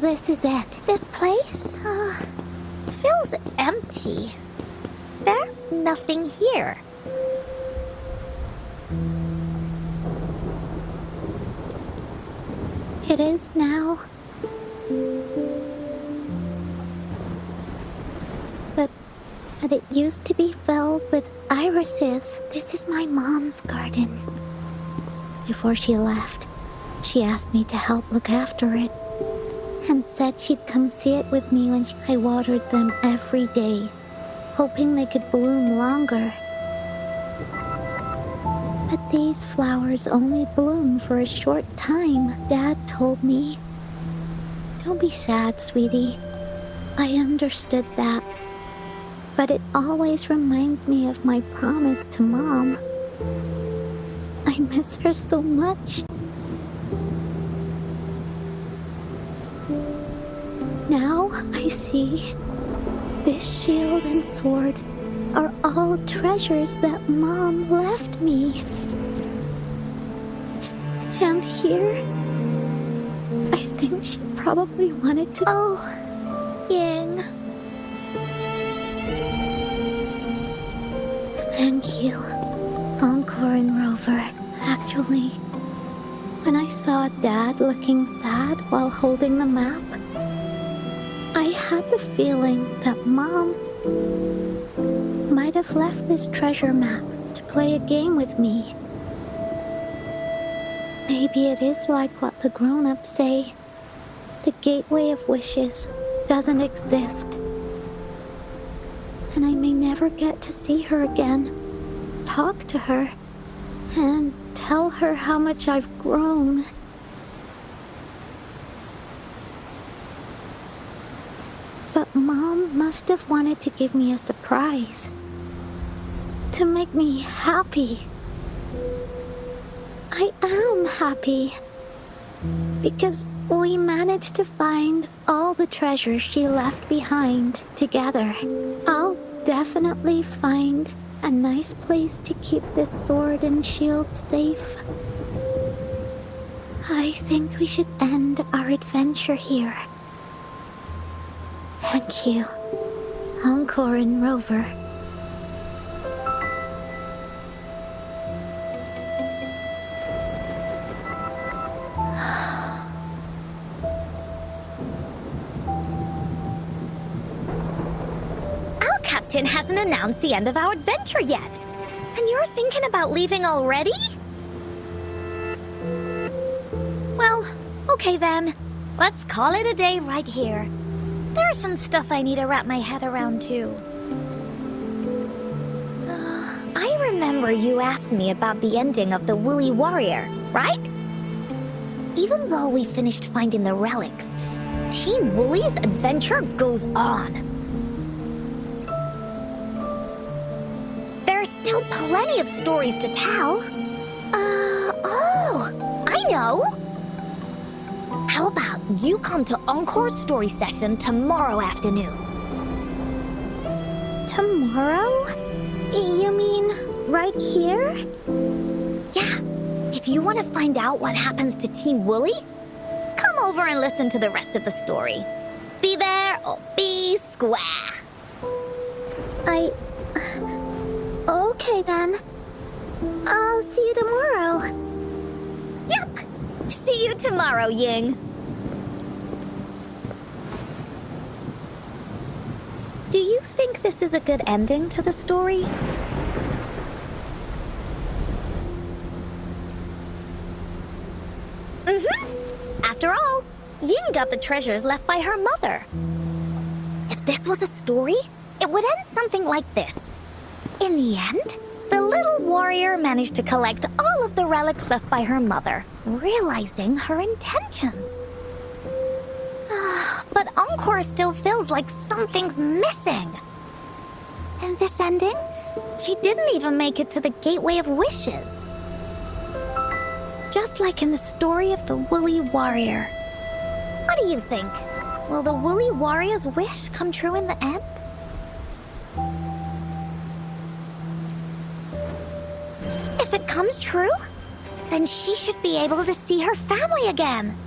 This is it. This place, feels empty. There's nothing here. It is now. But it used to be filled with irises. This is my mom's garden. Before she left, she asked me to help look after it, and said she'd come see it with me when I watered them every day, hoping they could bloom longer. But these flowers only bloom for a short time, Dad told me. Don't be sad, sweetie. I understood that. But it always reminds me of my promise to Mom. I miss her so much. Now I see this shield and sword are all treasures that Mom left me. And here, I think she probably wanted to... Oh, Ying. Thank you, Encore and Rover. Actually, when I saw Dad looking sad while holding the map, I had the feeling that Mom might have left this treasure map to play a game with me. Maybe it is like what the grown-ups say. The gateway of wishes doesn't exist. And I may never get to see her again, talk to her, and tell her how much I've grown. But Mom must have wanted to give me a surprise. To make me happy. I am happy. Because we managed to find all the treasures she left behind together. I'll definitely find a nice place to keep this sword and shield safe. I think we should end our adventure here. Thank you, Encore and Rover. Our captain hasn't announced the end of our adventure yet. And you're thinking about leaving already? Well, okay then. Let's call it a day right here. There's some stuff I need to wrap my head around, too. I remember you asked me about the ending of the Woolly Warrior, right? Even though we finished finding the relics, Team Woolly's adventure goes on. There's still plenty of stories to tell. Oh, I know! How about you come to Encore's story session tomorrow afternoon? Tomorrow? You mean right here? Yeah, if you want to find out what happens to Team Woolly, come over and listen to the rest of the story. Be there or be square. Okay then. I'll see you tomorrow. Yup! See you tomorrow, Ying. Do you think this is a good ending to the story? After all, Ying got the treasures left by her mother. If this was a story, it would end something like this. In the end, the little warrior managed to collect all of the relics left by her mother, realizing her intentions. But Encore core still feels like something's missing. In this ending, she didn't even make it to the Gateway of Wishes. Just like in the story of the Woolly Warrior. What do you think? Will the Woolly Warrior's wish come true in the end? If it comes true, then she should be able to see her family again.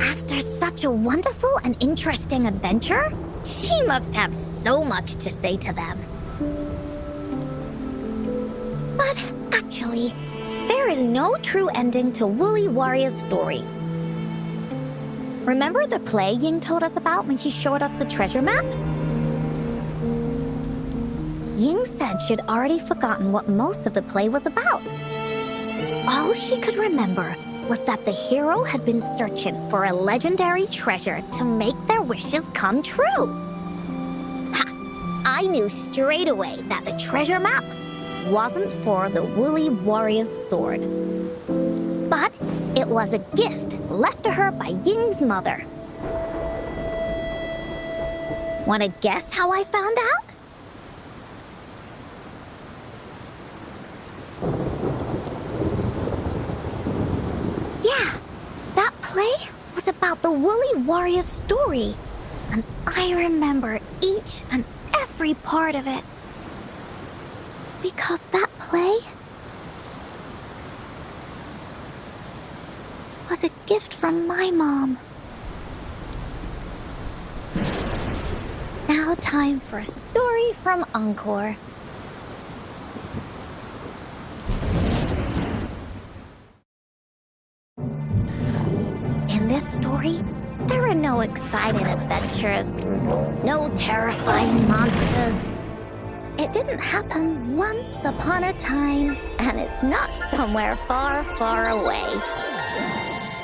After such a wonderful and interesting adventure, she must have so much to say to them. But actually, there is no true ending to Woolly Warrior's story. Remember the play Ying told us about when she showed us the treasure map? Ying said she'd already forgotten what most of the play was about. All she could remember was that the hero had been searching for a legendary treasure to make their wishes come true. Ha! I knew straight away that the treasure map wasn't for the Woolly Warrior's sword. But it was a gift left to her by Ying's mother. Wanna guess how I found out? Yeah, that play was about the Woolly Warrior's story, and I remember each and every part of it. Because that play was a gift from my mom. Now time for a story from Encore. In this story, there are no exciting adventures, no terrifying monsters. It didn't happen once upon a time, and it's not somewhere far, far away.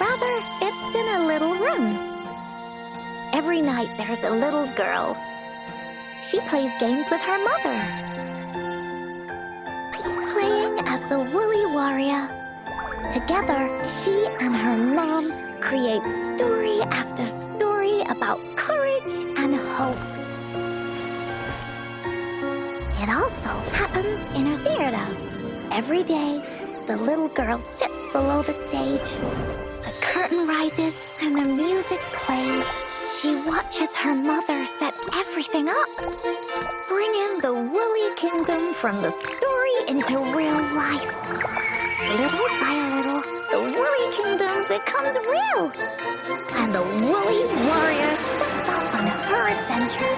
Rather, it's in a little room. Every night there's a little girl. She plays games with her mother. Playing as the Woolly Warrior. Together, she and her mom create story after story about courage and hope. It also happens in a theater. Every day, the little girl sits below the stage. The curtain rises and the music plays. She watches her mother set everything up, bringing the Woolly Kingdom from the story into real life. Little by little, the Woolly Kingdom becomes real, and the Woolly Warrior sets off on her adventure.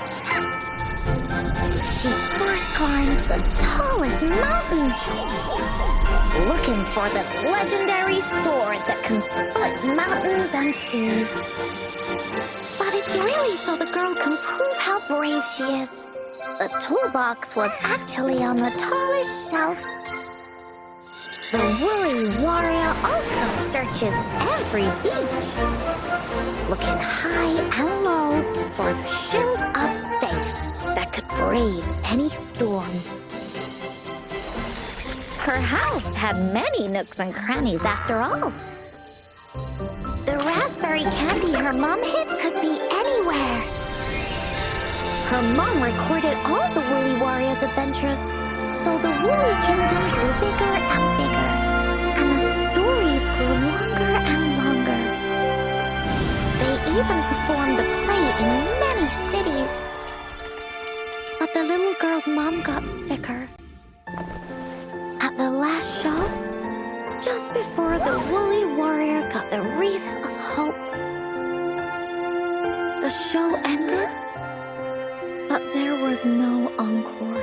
She first climbs the tallest mountain, looking for the legendary sword that can split mountains and seas. But it's really so the girl can prove how brave she is. The toolbox was actually on the tallest shelf. The Woolly Warrior also searches every beach, looking high and low for the shield of faith that could brave any storm. Her house had many nooks and crannies after all. The raspberry candy her mom hid could be anywhere. Her mom recorded all the Woolly Warrior's adventures, so the Woolly Kingdom grew bigger and bigger, and the stories grew longer and longer. They even performed the play in many cities. But the little girl's mom got sicker. At the last show, just before the Woolly Warrior got the wreath of hope, the show ended, but there was no encore.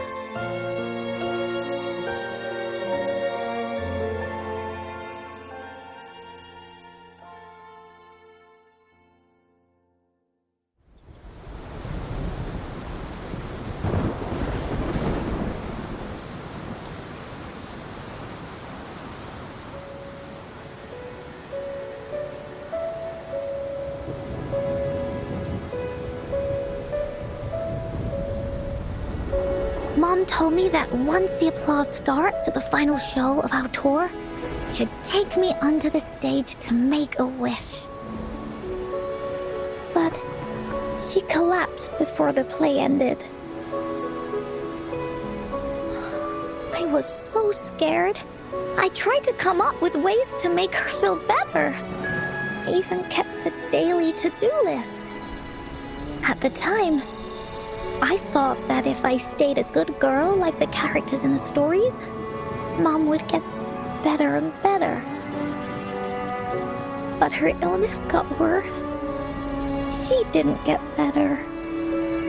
Mom told me that once the applause starts at the final show of our tour, she'd take me onto the stage to make a wish. She collapsed before the play ended. I was so scared. I tried to come up with ways to make her feel better. I even kept a daily to-do list. At the time, I thought that if I stayed a good girl like the characters in the stories, Mom would get better and better. But her illness got worse. She didn't get better.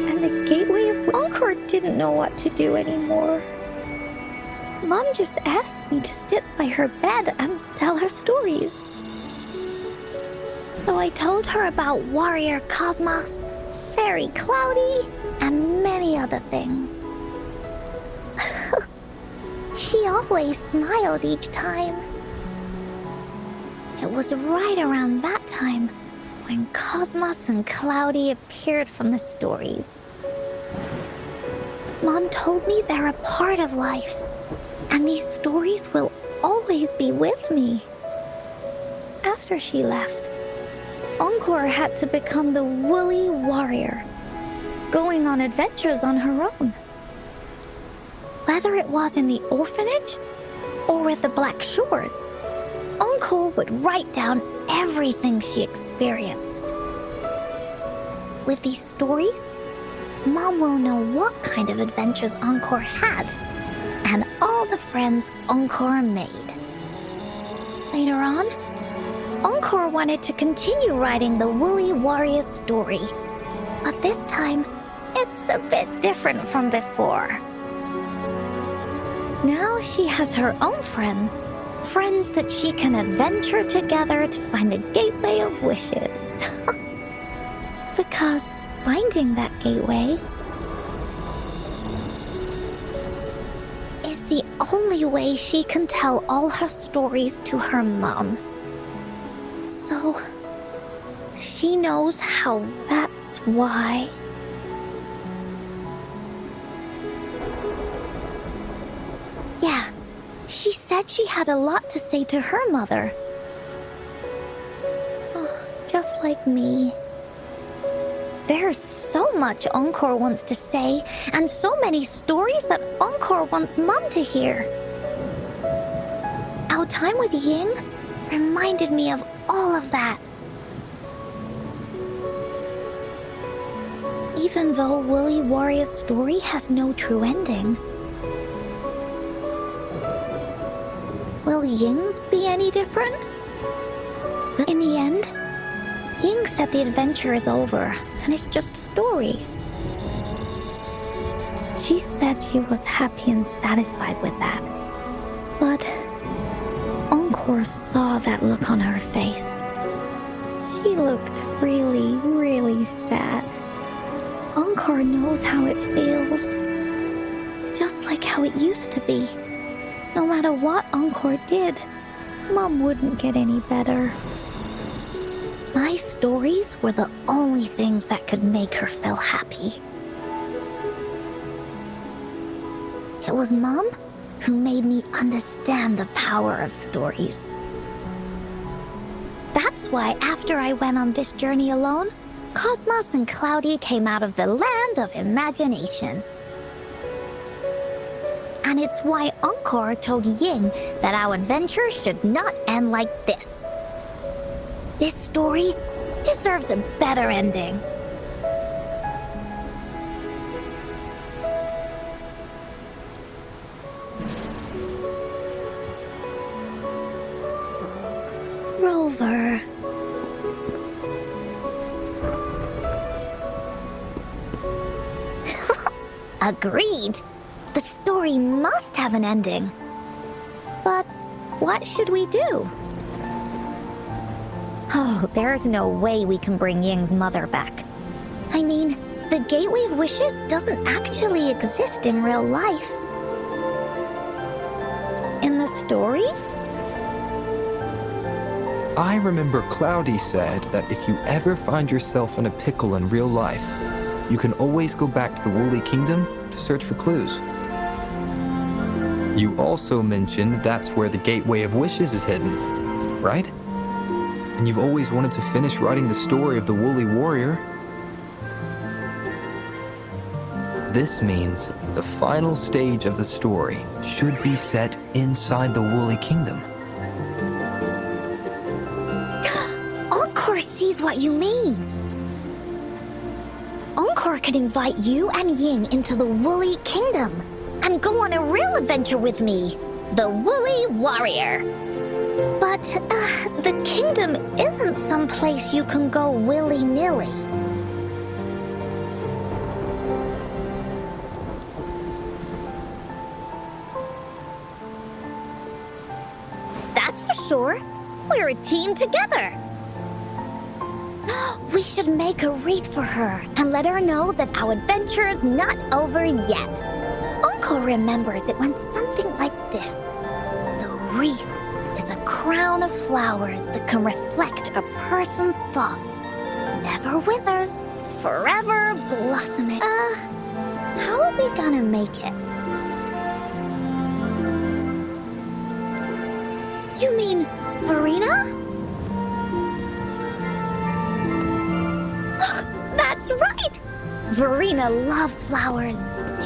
And the gateway of Encore didn't know what to do anymore. Mom just asked me to sit by her bed and tell her stories. So I told her about Warrior Cosmos, Fairy Cloudy, and many other things. She always smiled each time. It was right around that time when Cosmos and Cloudy appeared from the stories. Mom told me they're a part of life, and these stories will always be with me. After she left, Encore had to become the woolly warrior, going on adventures on her own. Whether it was in the orphanage or with the Black Shores, Encore would write down everything she experienced. With these stories, Mom will know what kind of adventures Encore had and all the friends Encore made. Later on, Encore wanted to continue writing the Woolly Warrior story, but this time, it's a bit different from before. Now she has her own friends that she can adventure together to find the Gateway of Wishes. Because finding that gateway is the only way she can tell all her stories to her mom. So, she knows how that's why. Yeah, she said she had a lot to say to her mother. Oh, just like me. There's so much Encore wants to say, and so many stories that Encore wants Mom to hear. Our time with Ying reminded me of all of that. Even though Woolly Warrior's story has no true ending, will Ying's be any different? In the end, Ying said the adventure is over, and it's just a story. She said she was happy and satisfied with that. But Encore saw that look on her face. She looked really, really sad. Encore knows how it feels. Just like how it used to be. No matter what Encore did, Mom wouldn't get any better. My stories were the only things that could make her feel happy. It was Mom who made me understand the power of stories. That's why after I went on this journey alone, Cosmos and Cloudy came out of the land of imagination. And it's why Encore told Ying that our adventure should not end like this. This story deserves a better ending. Rover. Agreed. The story must have an ending. But what should we do? Oh, there's no way we can bring Ying's mother back. I mean, the Gateway of Wishes doesn't actually exist in real life. In the story? I remember Cloudy said that if you ever find yourself in a pickle in real life, you can always go back to the Woolly Kingdom to search for clues. You also mentioned that's where the Gateway of Wishes is hidden, right? And you've always wanted to finish writing the story of the Woolly Warrior. This means the final stage of the story should be set inside the Woolly Kingdom. Encore sees what you mean. Encore could invite you and Ying into the Woolly Kingdom and go on a real adventure with me, the Woolly Warrior. But the kingdom isn't some place you can go willy-nilly. That's for sure. We're a team together. We should make a wreath for her and let her know that our adventure's not over yet. Uncle remembers it went something like this. The wreath is a crown of flowers that can reflect a person's thoughts. Never withers, forever blossoming. How are we gonna make it? You mean Verena? That's right! Verena loves flowers.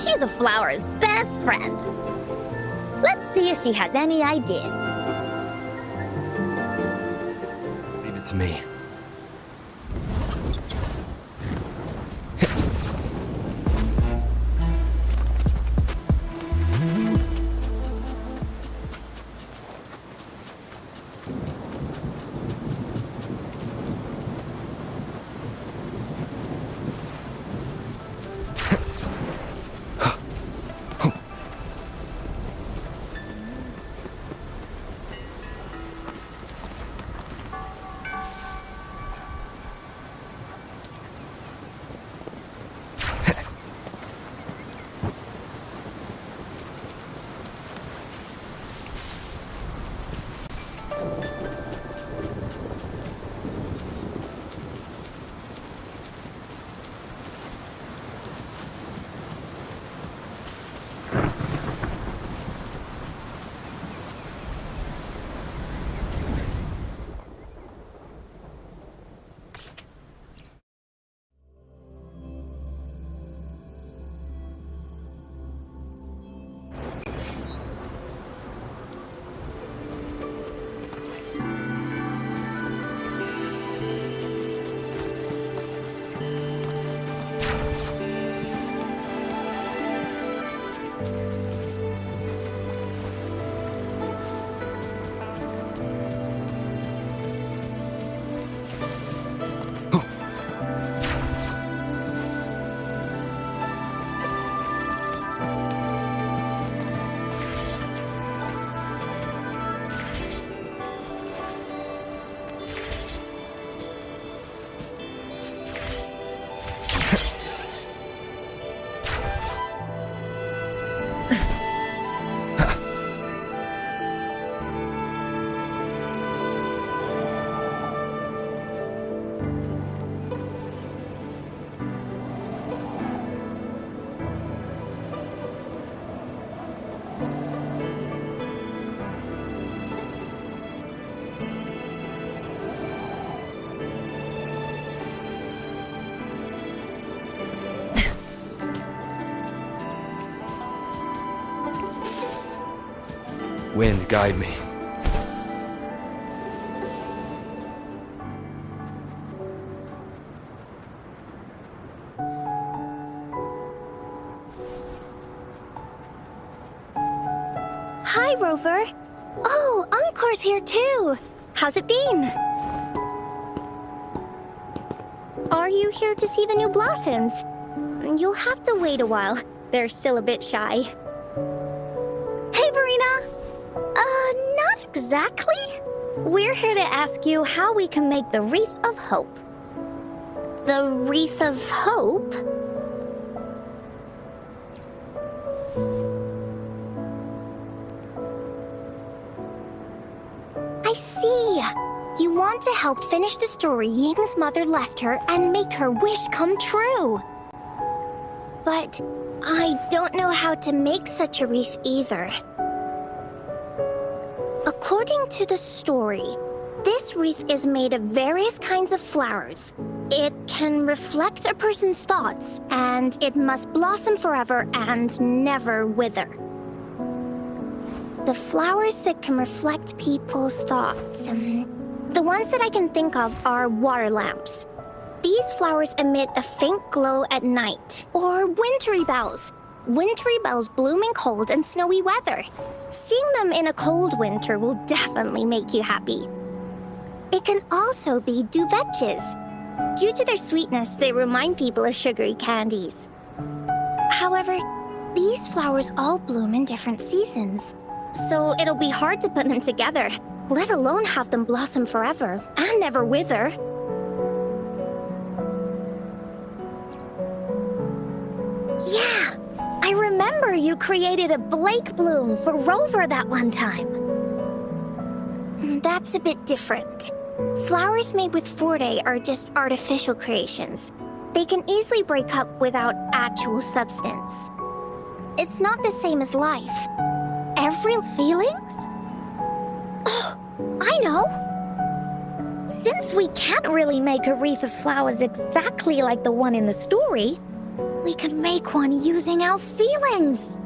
She's a flower's best friend. Let's see if she has any ideas. Leave it to me. Wind, guide me. Hi, Rover. Oh, Encore's here too. How's it been? Are you here to see the new blossoms? You'll have to wait a while. They're still a bit shy. Hey, Verena. Not exactly. We're here to ask you how we can make the Wreath of Hope. The Wreath of Hope? I see. You want to help finish the story Ying's mother left her and make her wish come true. But I don't know how to make such a wreath either. According to the story, this wreath is made of various kinds of flowers, It can reflect a person's thoughts, and it must blossom forever and never wither. The flowers that can reflect people's thoughts. The ones that I can think of are water lamps. These flowers emit a faint glow at night. Or wintry bells. Wintry bells bloom in cold and snowy weather. Seeing them in a cold winter will definitely make you happy. It can also be duvetches. Due to their sweetness, they remind people of sugary candies. However, these flowers all bloom in different seasons. So it'll be hard to put them together, let alone have them blossom forever and never wither. Yeah, I remember you created a Blake bloom for Rover that one time. That's a bit different. Flowers made with Forte are just artificial creations. They can easily break up without actual substance. It's not the same as life. Every feelings? Oh, I know! Since we can't really make a wreath of flowers exactly like the one in the story, we can make one using our feelings.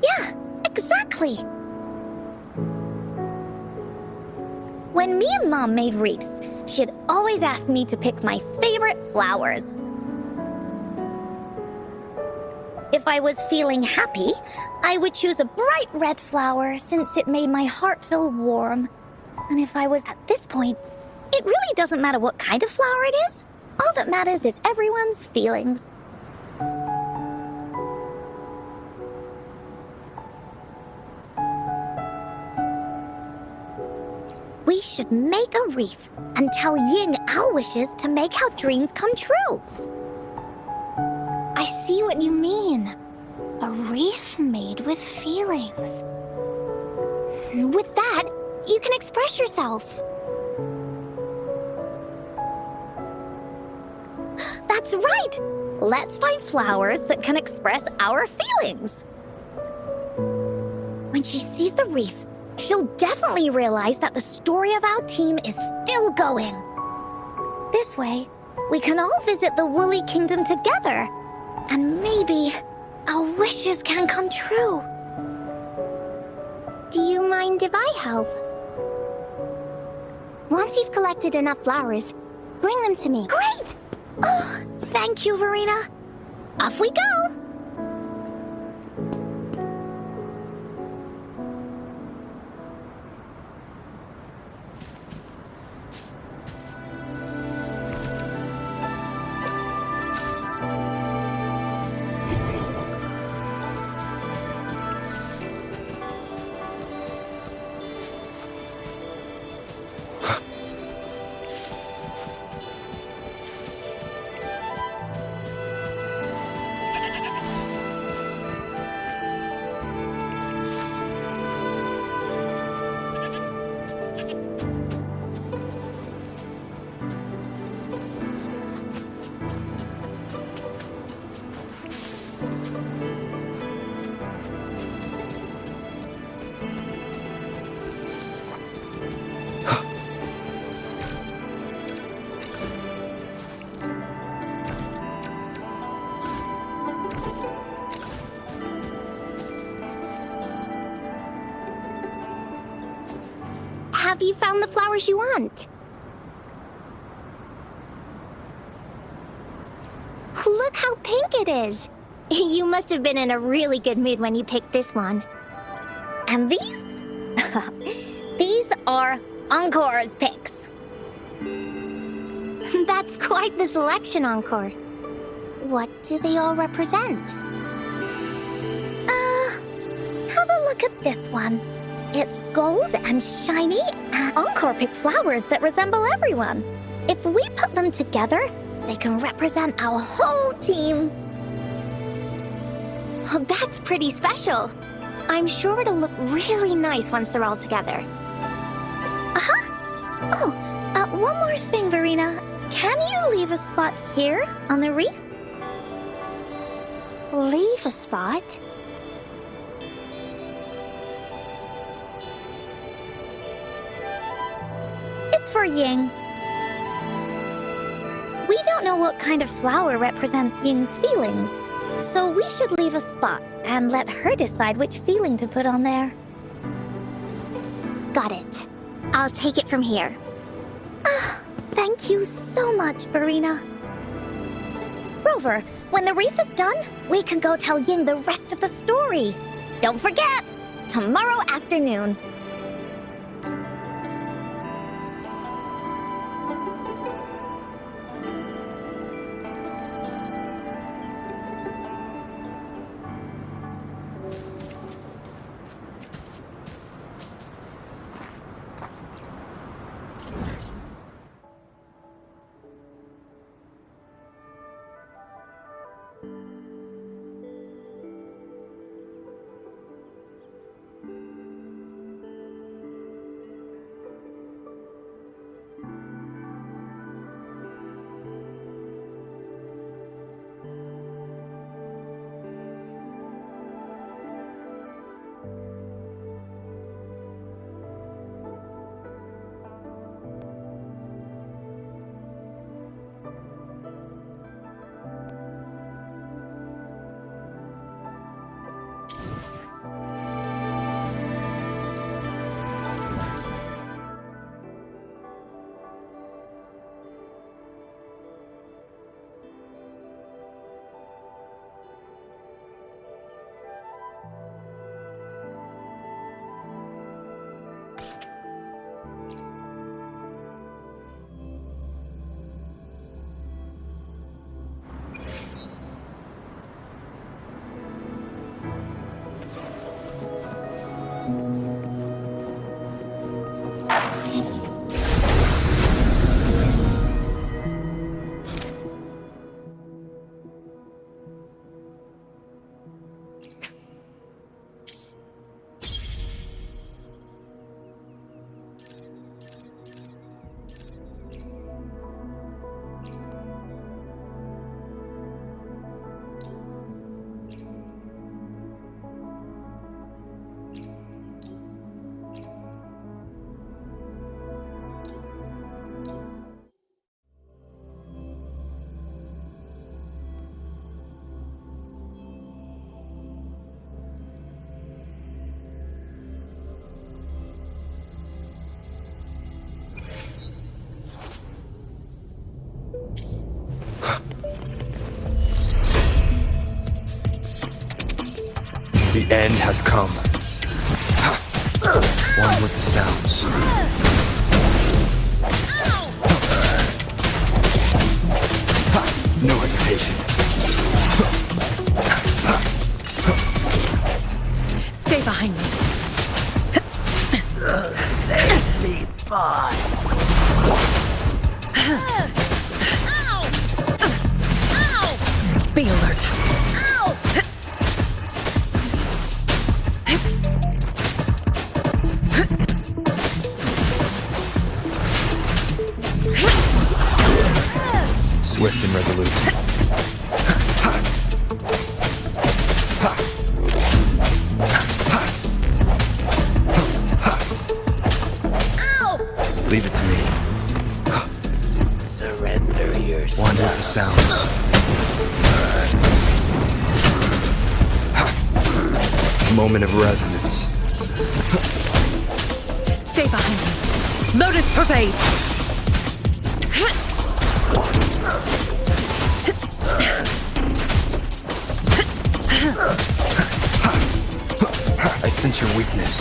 Yeah, exactly. When me and Mom made wreaths, she'd always ask me to pick my favorite flowers. If I was feeling happy, I would choose a bright red flower since it made my heart feel warm. And if I was at this point, it really doesn't matter what kind of flower it is. All that matters is everyone's feelings. We should make a wreath and tell Ying our wishes to make our dreams come true. I see what you mean. A wreath made with feelings. With that, you can express yourself. That's right! Let's find flowers that can express our feelings. When she sees the wreath, she'll definitely realize that the story of our team is still going. This way, we can all visit the Woolly Kingdom together. And maybe our wishes can come true. Do you mind if I help? Once you've collected enough flowers, bring them to me. Great! Oh, thank you, Verena. Off we go! Have you found the flowers you want? Look how pink it is! You must have been in a really good mood when you picked this one. And these? These are Encore's picks. That's quite the selection, Encore. What do they all represent? Have a look at this one. It's gold and shiny, and Encore picked flowers that resemble everyone. If we put them together, they can represent our whole team. Oh, that's pretty special. I'm sure it'll look really nice once they're all together. Oh, one more thing, Verena. Can you leave a spot here on the wreath? Leave a spot? It's for Ying. We don't know what kind of flower represents Ying's feelings, so we should leave a spot and let her decide which feeling to put on there. Got it. I'll take it from here. Thank you so much, Farina. Rover, when the wreath is done, we can go tell Ying the rest of the story. Don't forget, tomorrow afternoon. The end has come. One with the sounds. No hesitation. Stay behind me. Save me, boss. Be alert. Swift and resolute. Leave it to me. Surrender yourself. One with the sounds. Moment of resonance. Stay behind me. Lotus pervade. I sense your weakness.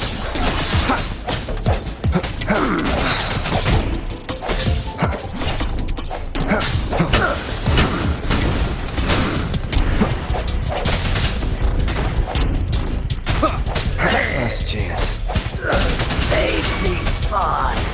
Last chance. Save me, boss.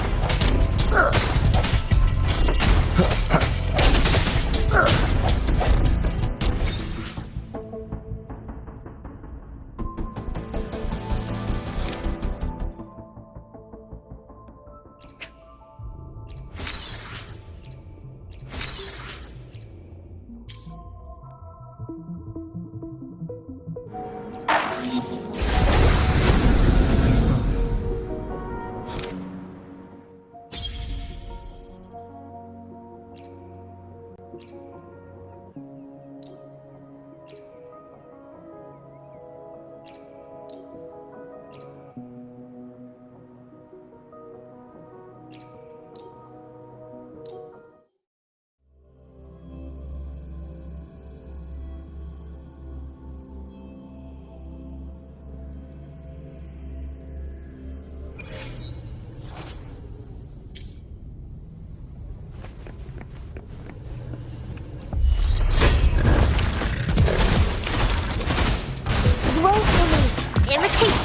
Woefully imitate.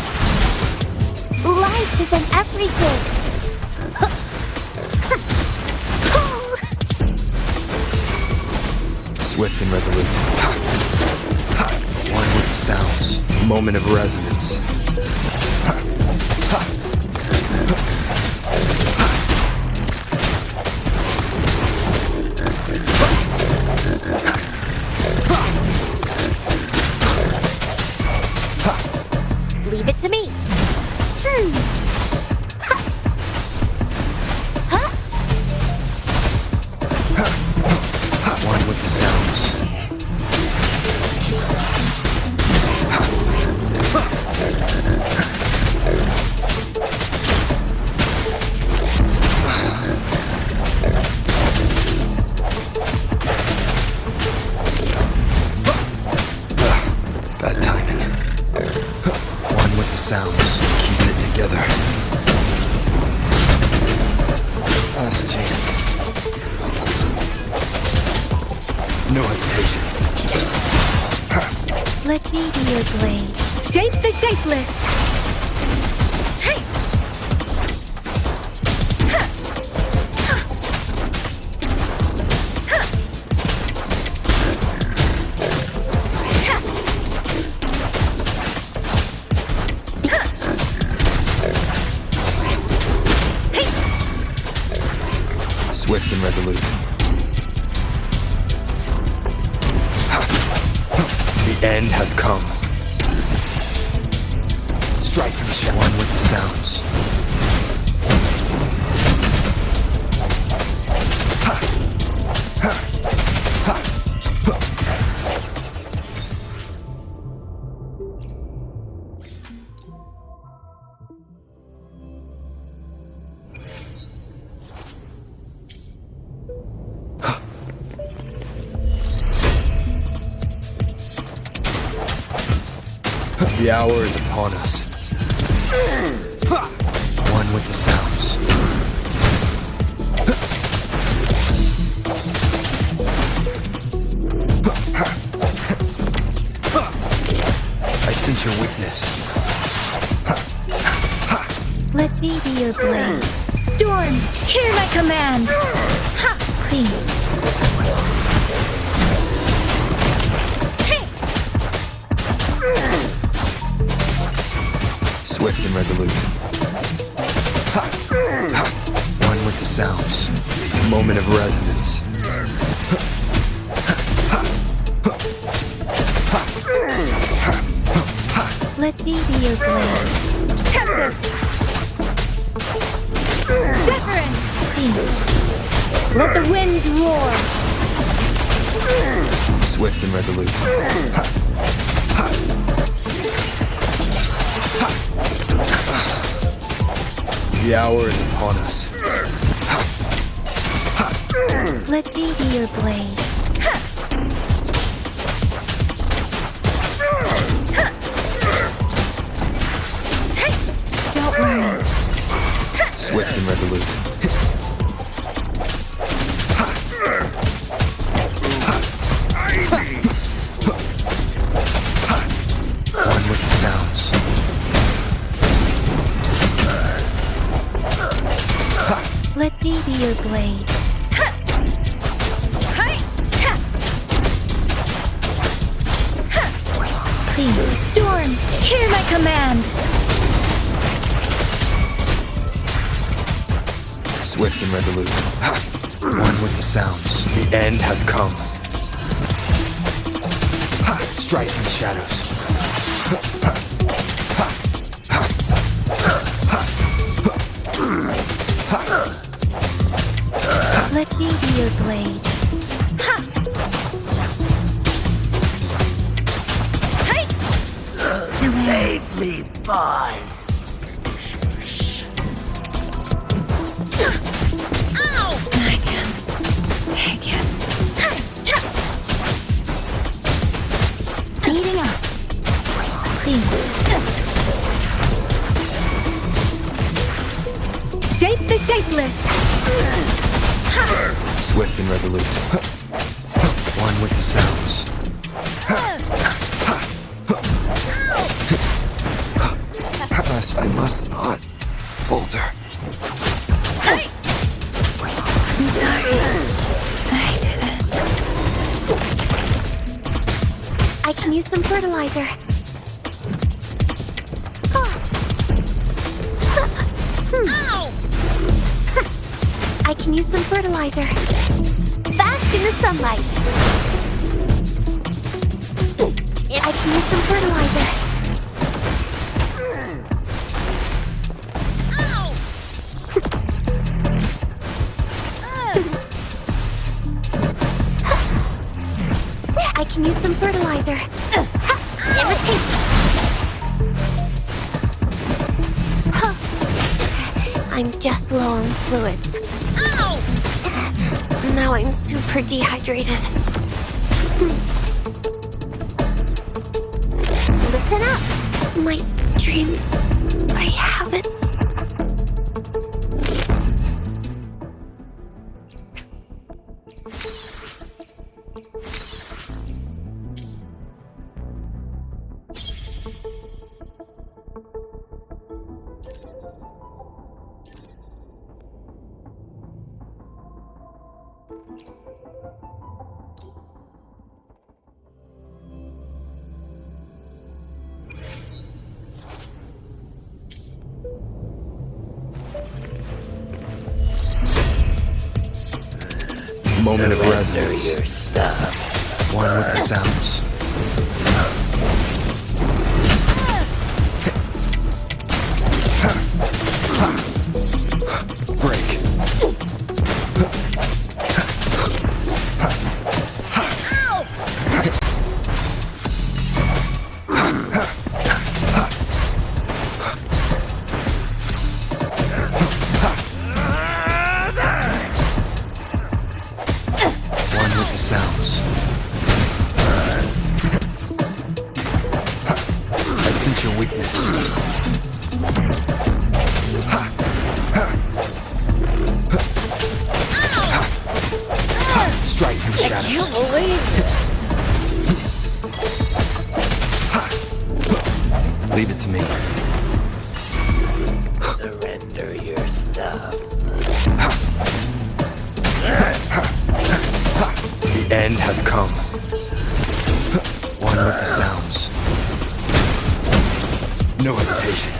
Life is in everything. Swift and resolute. One with the sounds. Moment of resonance. Leave it to me. One with the sounds. Bad timing. One with the sounds. Keeping it together. Last chance. No hesitation. Let me be your blade. Shape the shapeless. Hey! Swift and resolute. The end has come. Strike from the shadow. One with the sounds. The hour is upon us. One with the sounds. I sense your weakness. Let me be your blade. Storm, hear my command. Ha! Clean. Swift and resolute. One with the sounds. Moment of resonance. Let me be your blade. Tempest! Zephyrin! Let the winds roar! Swift and resolute. The hour is upon us. Let me be your blade. Don't worry. Swift and resolute. One with the sounds. Let me be your blade. Clean. Storm, hear my command. Swift and resolute. One with the sounds. The end has come. Strike from the shadows. Let me be your blade. Ha! paws. I can take it. Speeding up. See. Shape the shapeless. Swift and resolute. One with the sounds. I must not falter. I'm sorry. I didn't. I can use some fertilizer. I can use some fertilizer. Bask in the sunlight. I can use some fertilizer. I can use some fertilizer. Imitate. I'm just low on fluids. Now I'm super dehydrated. Listen up. My dreams. I haven't. Moment of Surrender resonance. your stuff. One with the sounds. Break. One with the sounds. I sense your weakness. Strike from shadows. Leave it to me. Surrender your stuff. The end has come. One with the sounds. No hesitation.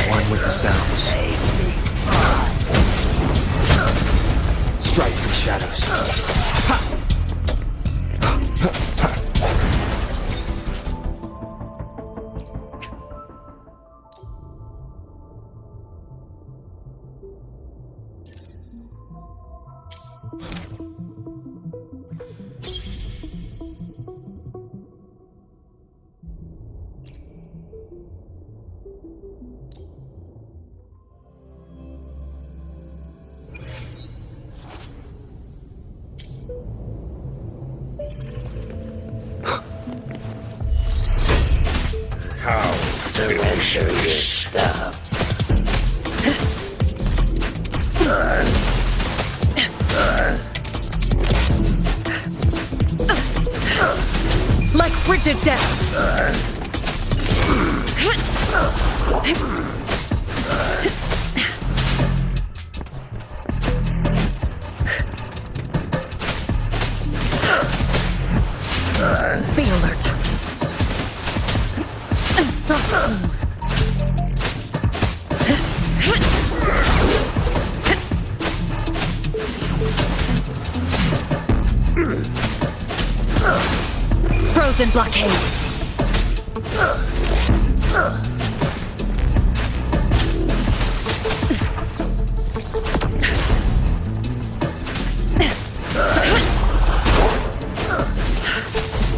One with the sounds. Strike from shadows. Surrender your stuff. Like frigid death. Be alert. Frost Frozen blockade.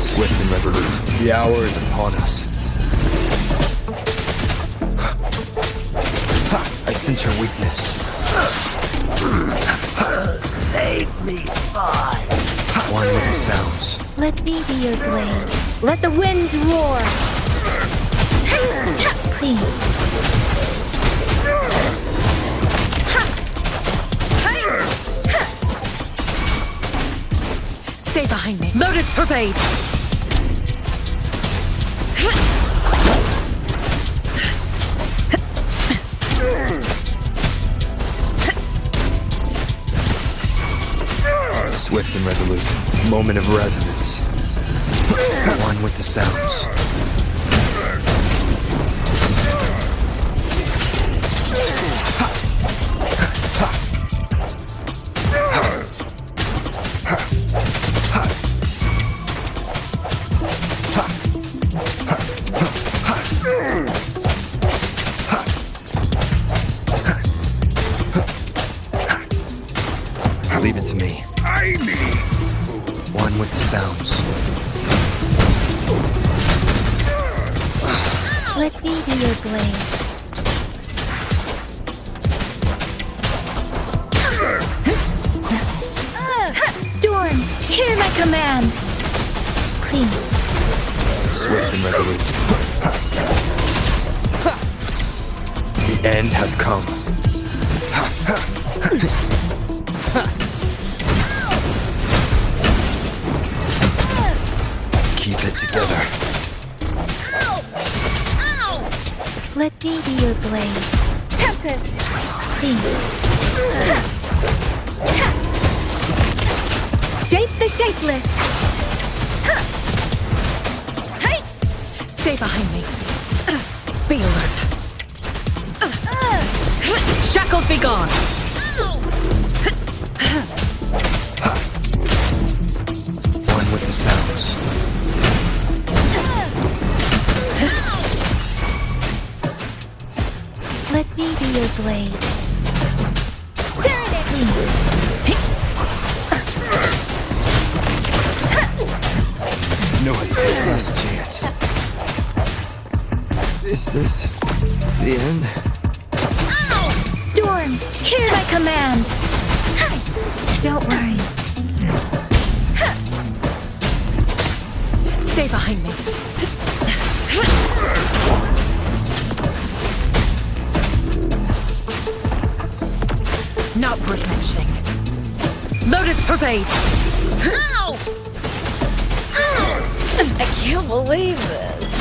Swift and resolute. The hour is upon us. I sense your weakness. Save me, boss. One with the sounds. Let me be your blade. Let the winds roar. Clean. Stay behind me. Lotus pervade. Swift and resolute. Moment of resonance. One with the sounds. Leave it to me. One with the sounds. Let me be your blade. Storm, hear my command. Clean. Swift and resolute. The end has come. Keep it together. Let me be your blade. Tempest. Clean. Shape the shapeless. Stay behind me. Be alert. Shackles be gone. One with the sounds. Let me be your blade. No hesitation. Last chance. Is this the end? Storm, hear my command. Don't worry. Stay behind me. Not worth mentioning. Lotus pervade. I can't believe this.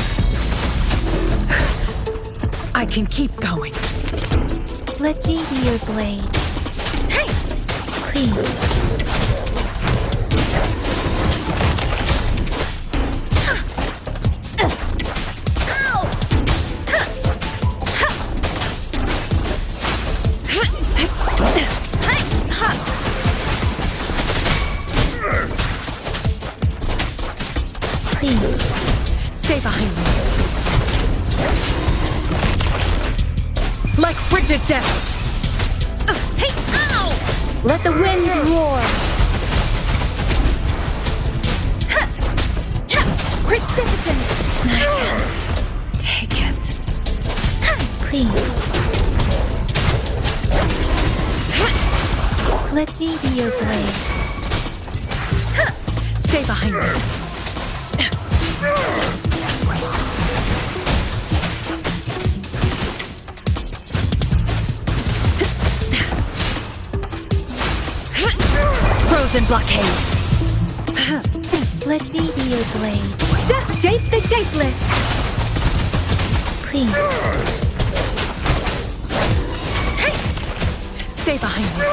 I can keep going. Let me be your blade. Clean. Clean. Stay behind me. Like frigid death. Let the winds roar. Precipitant. Take it. Clean. Let me be your blade. Stay behind me. Frozen blockade. Let me be your blade. Shape the shapeless. Clean. Stay behind me.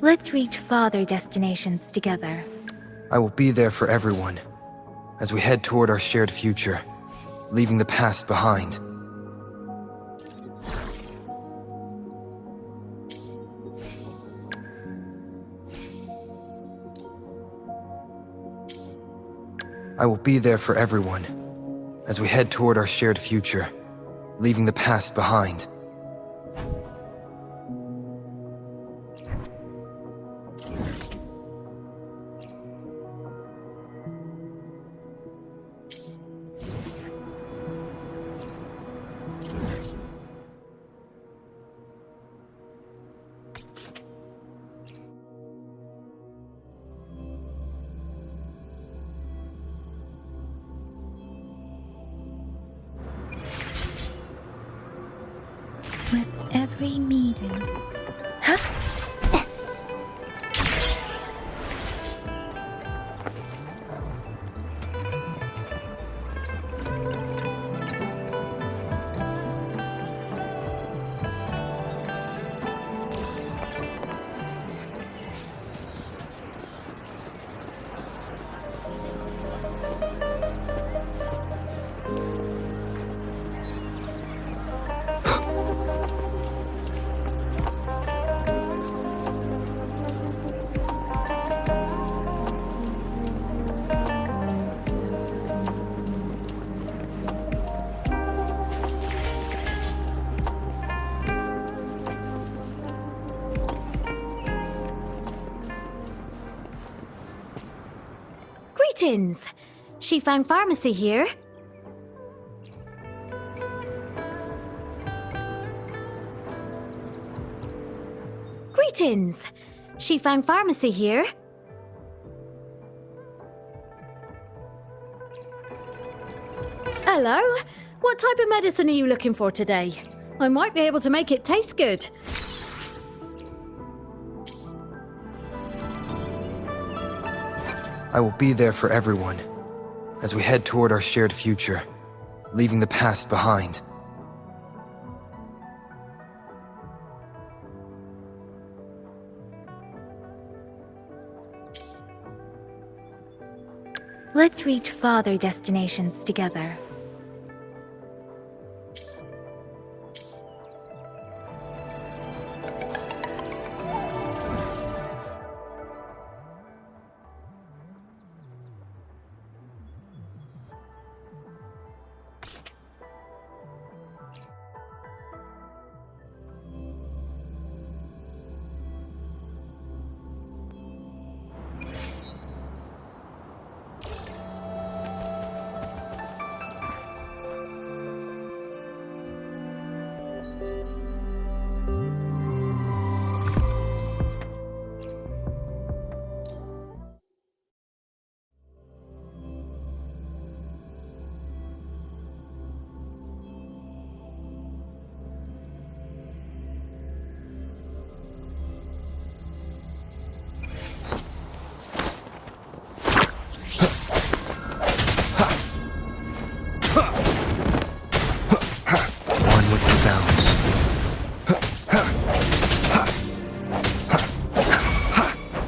Let's reach farther destinations together. I will be there for everyone as we head toward our shared future, leaving the past behind. I will be there for everyone as we head toward our shared future, leaving the past behind. With every meeting. Greetings! Shifang Pharmacy here. Greetings! Shifang Pharmacy here. Hello? What type of medicine are you looking for today? I might be able to make it taste good. I will be there for everyone as we head toward our shared future, leaving the past behind. Let's reach farther destinations together.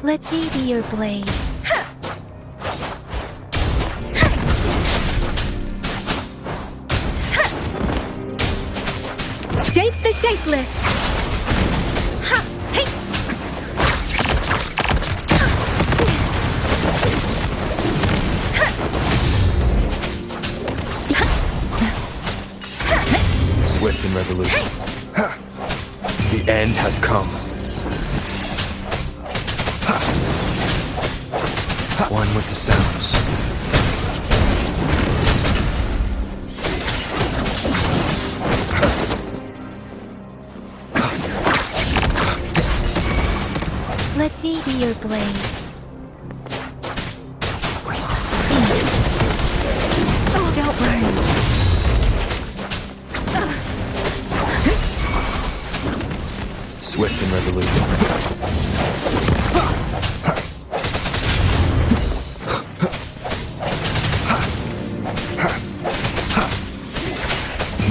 Let me be your blade. Shape the shapeless. Swift and resolute. The end has come. One with the sounds. Let me be your blade. Oh, don't worry. Swift and resolute.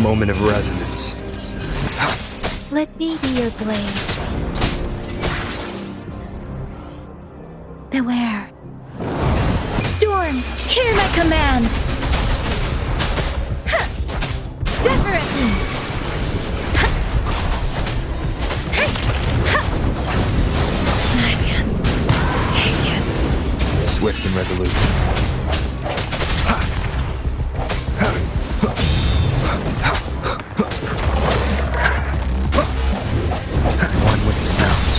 Moment of resonance. Let me be your blade. Beware. Storm, hear my command! Ha! Separately! Ha! Hey! Ha! I can't take it. Swift and resolute. One with the sounds.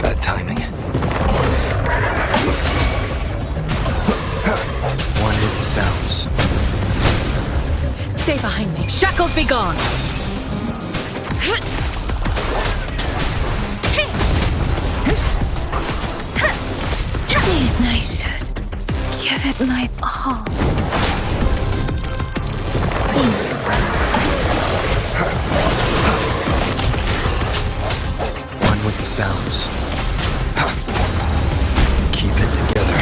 Bad timing. One with the sounds. Stay behind me. Shackles be gone. I should give it my all. One with the sounds. Keep it together.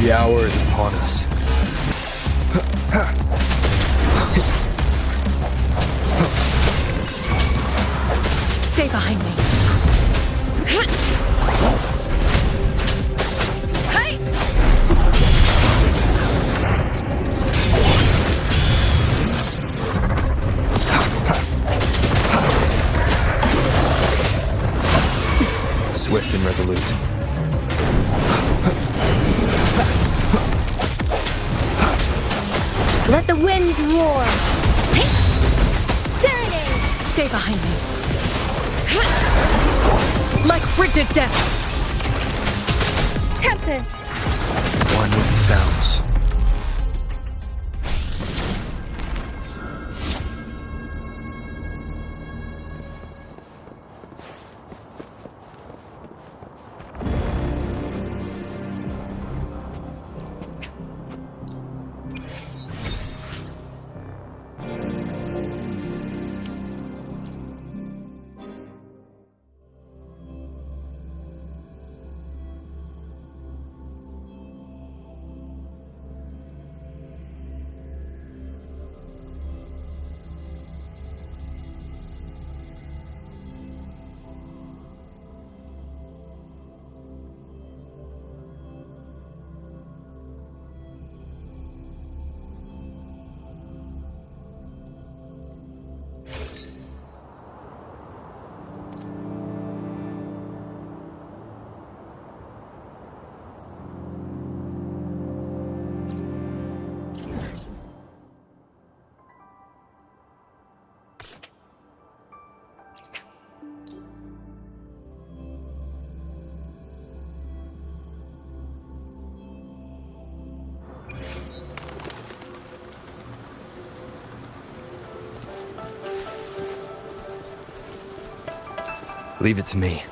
The hour is upon us. Stay behind me. Hey! Swift and resolute. Let the winds roar. Serenade! Stay behind me. Like frigid death. Tempest! One with the sounds. Leave it to me.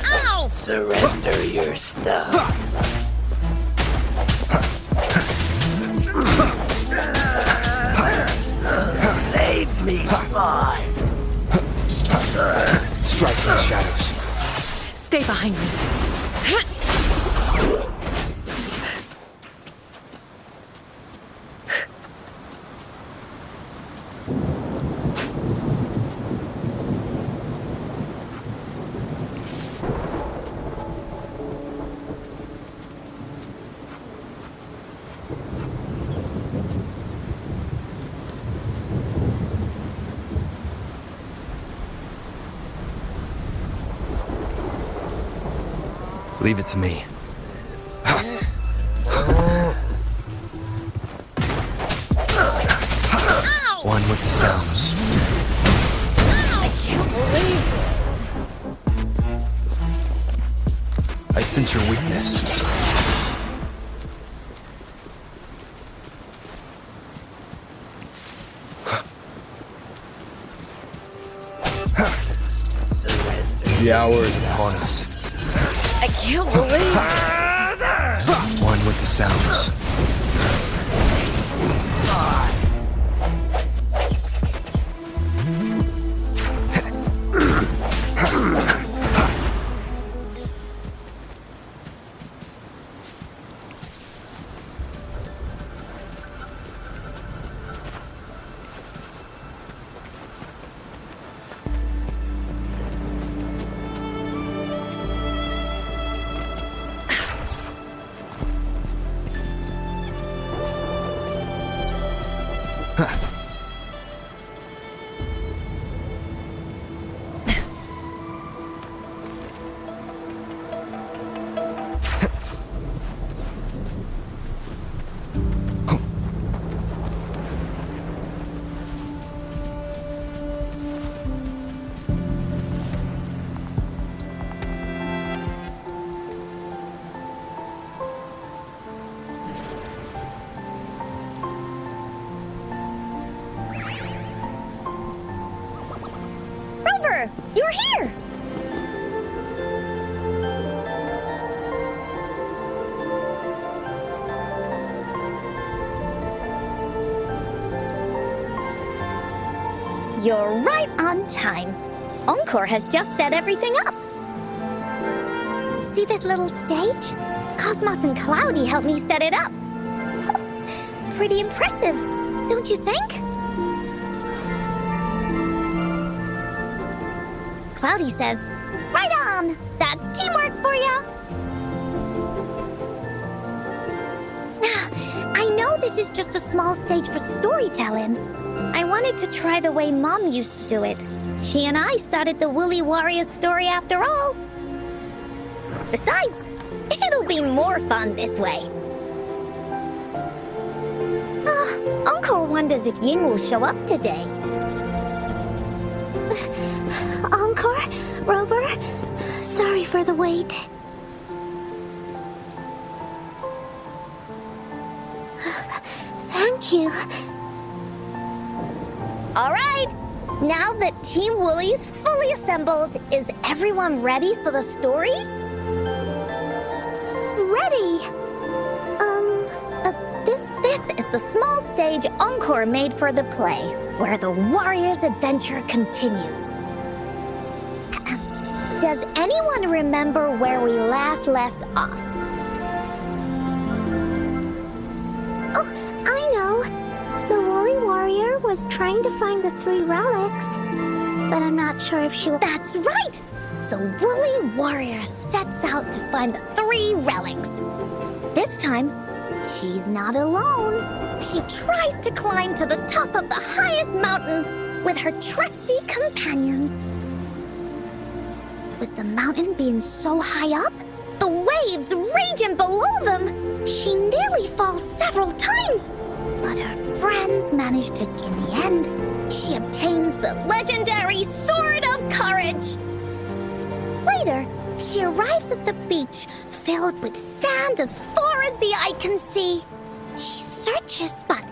Ow! Surrender your stuff. Save me, boss. Strike from the shadows. Stay behind me. Leave it to me. One with the sounds. I can't believe it. I sense your weakness. The hour is upon us. I can't believe it. One with the sounds. Boss. Rover, you're here! You're right on time. Encore has just set everything up. See this little stage? Cosmos and Cloudy helped me set it up. Pretty impressive, don't you think? Cloudy says, right on! That's teamwork for ya! I know this is just a small stage for storytelling. I wanted to try the way Mom used to do it. She and I started the Woolly Warrior story after all. Besides, it'll be more fun this way. Encore wonders if Ying will show up today. Encore? Rover? Sorry for the wait. Thank you. All right, now that Team Woolly is fully assembled, is everyone ready for the story? Ready? This is the small stage Encore made for the play, where the warrior's adventure continues. Does anyone remember where we last left off? Oh, I know. The Woolly Warrior was trying to find the 3 relics, but I'm not sure if she will. That's right! The Woolly Warrior sets out to find the 3 relics. This time, she's not alone. She tries to climb to the top of the highest mountain with her trusty companions. With the mountain being so high up, the waves raging below them, she nearly falls several times. But her friends manage to, in the end, she obtains the legendary Sword of Courage. Later, she arrives at the beach filled with sand as far as the eye can see. She searches, but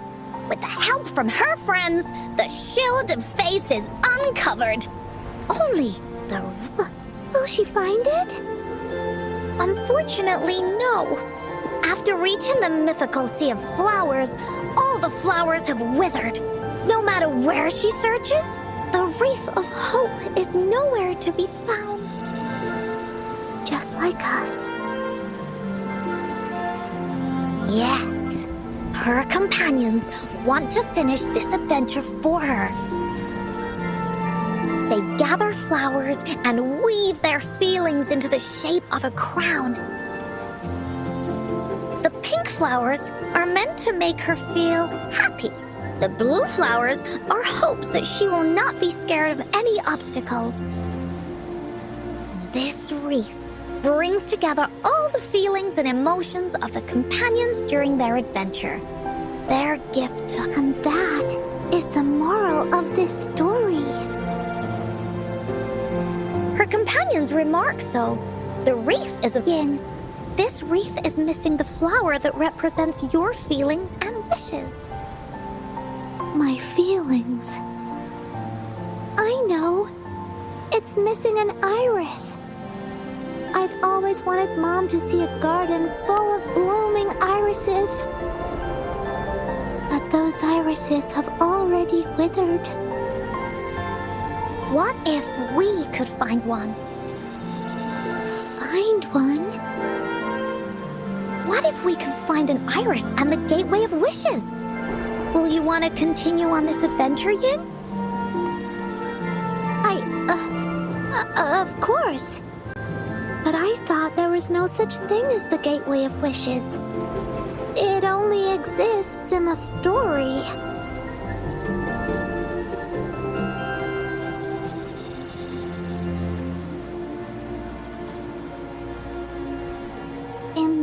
with the help from her friends, the shield of faith is uncovered. Only the... Will she find it? Unfortunately, no. After reaching the mythical sea of flowers, all the flowers have withered. No matter where she searches, the wreath of hope is nowhere to be found. Just like us. Yet, her companions want to finish this adventure for her. They gather flowers and weave their feelings into the shape of a crown. The pink flowers are meant to make her feel happy. The blue flowers are hopes that she will not be scared of any obstacles. This wreath brings together all the feelings and emotions of the companions during their adventure. Their gift to... And that is the moral of this story. Her companions remark so. The wreath is of yin. This wreath is missing the flower that represents your feelings and wishes. My feelings. I know. It's missing an iris. I've always wanted Mom to see a garden full of blooming irises. But those irises have already withered. What if we could find one? Find one? What if we could find an iris and the gateway of wishes? Will you want to continue on this adventure, Yin? Of course. But I thought there was no such thing as the gateway of wishes. It only exists in the story.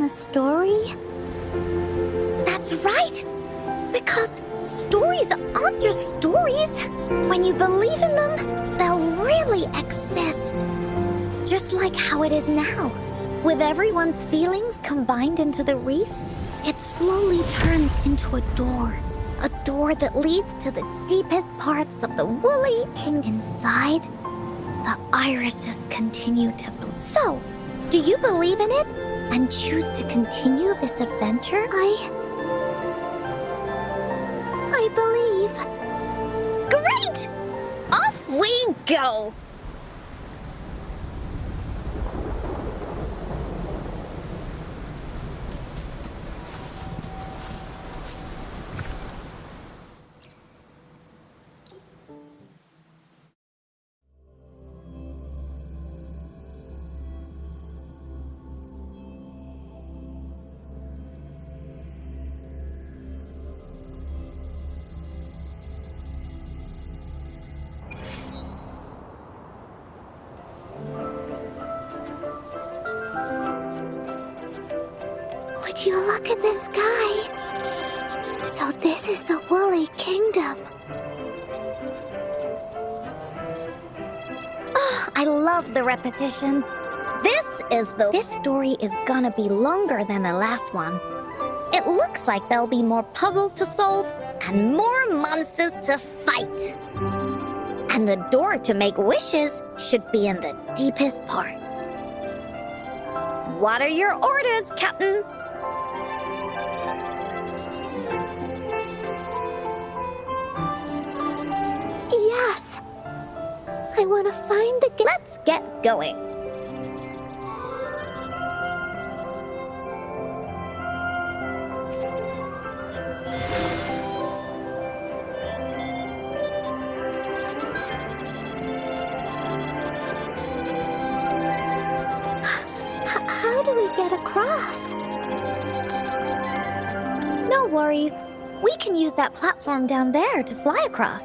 a story? That's right! Because stories aren't just stories. When you believe in them, they'll really exist. Just like how it is now. With everyone's feelings combined into the wreath, it slowly turns into a door. A door that leads to the deepest parts of the woolly king. Inside, the irises continue to bloom. So, do you believe in it and choose to continue this adventure? I believe. Great! Off we go! Would you look at the sky? So this is the woolly kingdom. Oh, I love the repetition. This story is gonna be longer than the last one. It looks like there'll be more puzzles to solve and more monsters to fight. And the door to make wishes should be in the deepest part. What are your orders, Captain? Yes. I want to find the Let's get going. How do we get across? No worries. We can use that platform down there to fly across.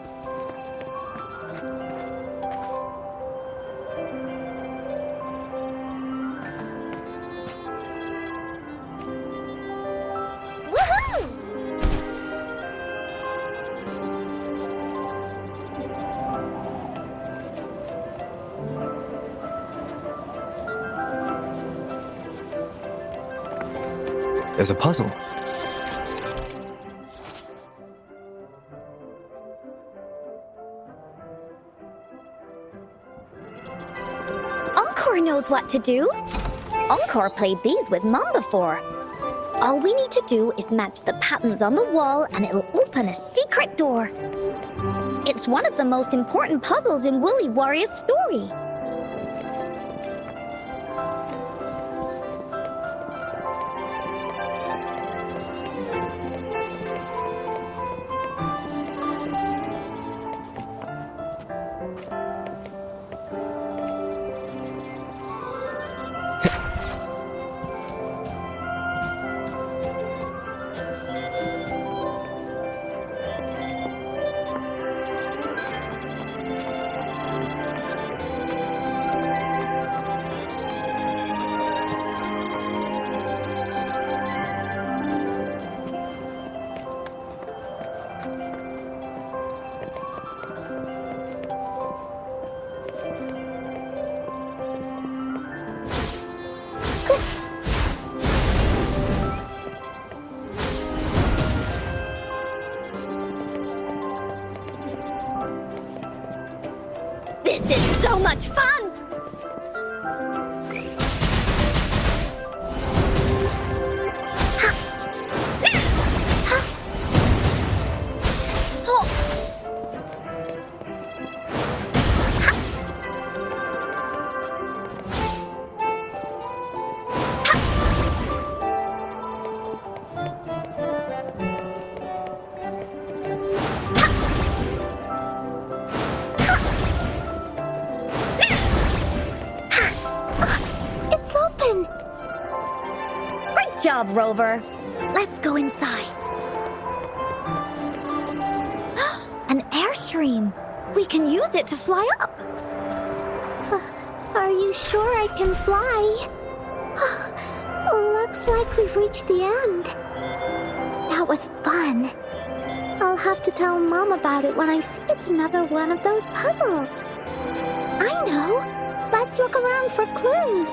Woohoo! There's a puzzle. Encore knows what to do. Encore played these with Mom before. All we need to do is match the patterns on the wall and it'll open a secret door. It's one of the most important puzzles in Woolly Warrior's story. This is so much fun! It's open. Great job, Rover. Let's go inside. An airstream. We can use it to fly up. Are you sure I can fly? Looks Looks like we've reached the end. That was fun. I'll have to tell Mom about it when I see it's another one of those puzzles. I know. Let's look around for clues.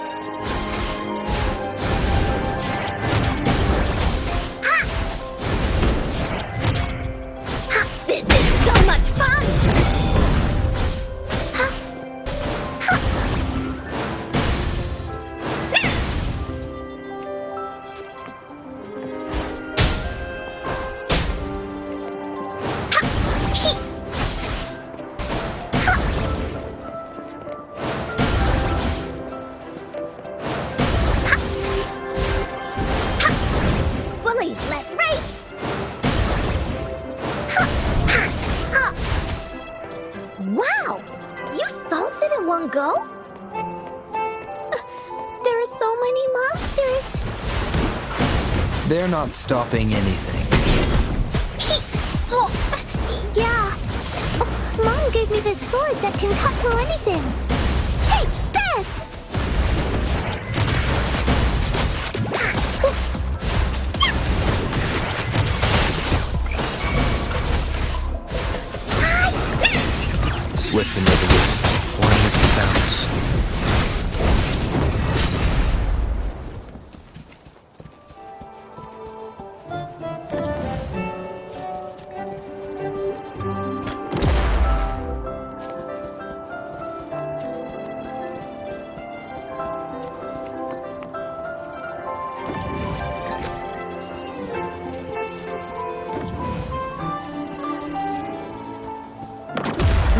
This is so much fun! Woolies, let's race! Wow! You solved it in one go? There are so many monsters. They're not stopping anything. Oh, yeah. Oh, Mom gave me this sword that can cut through anything. Take this! Swift and resolute, one with the sounds.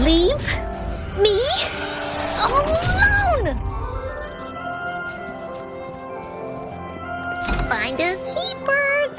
Leave me alone! Finders keepers!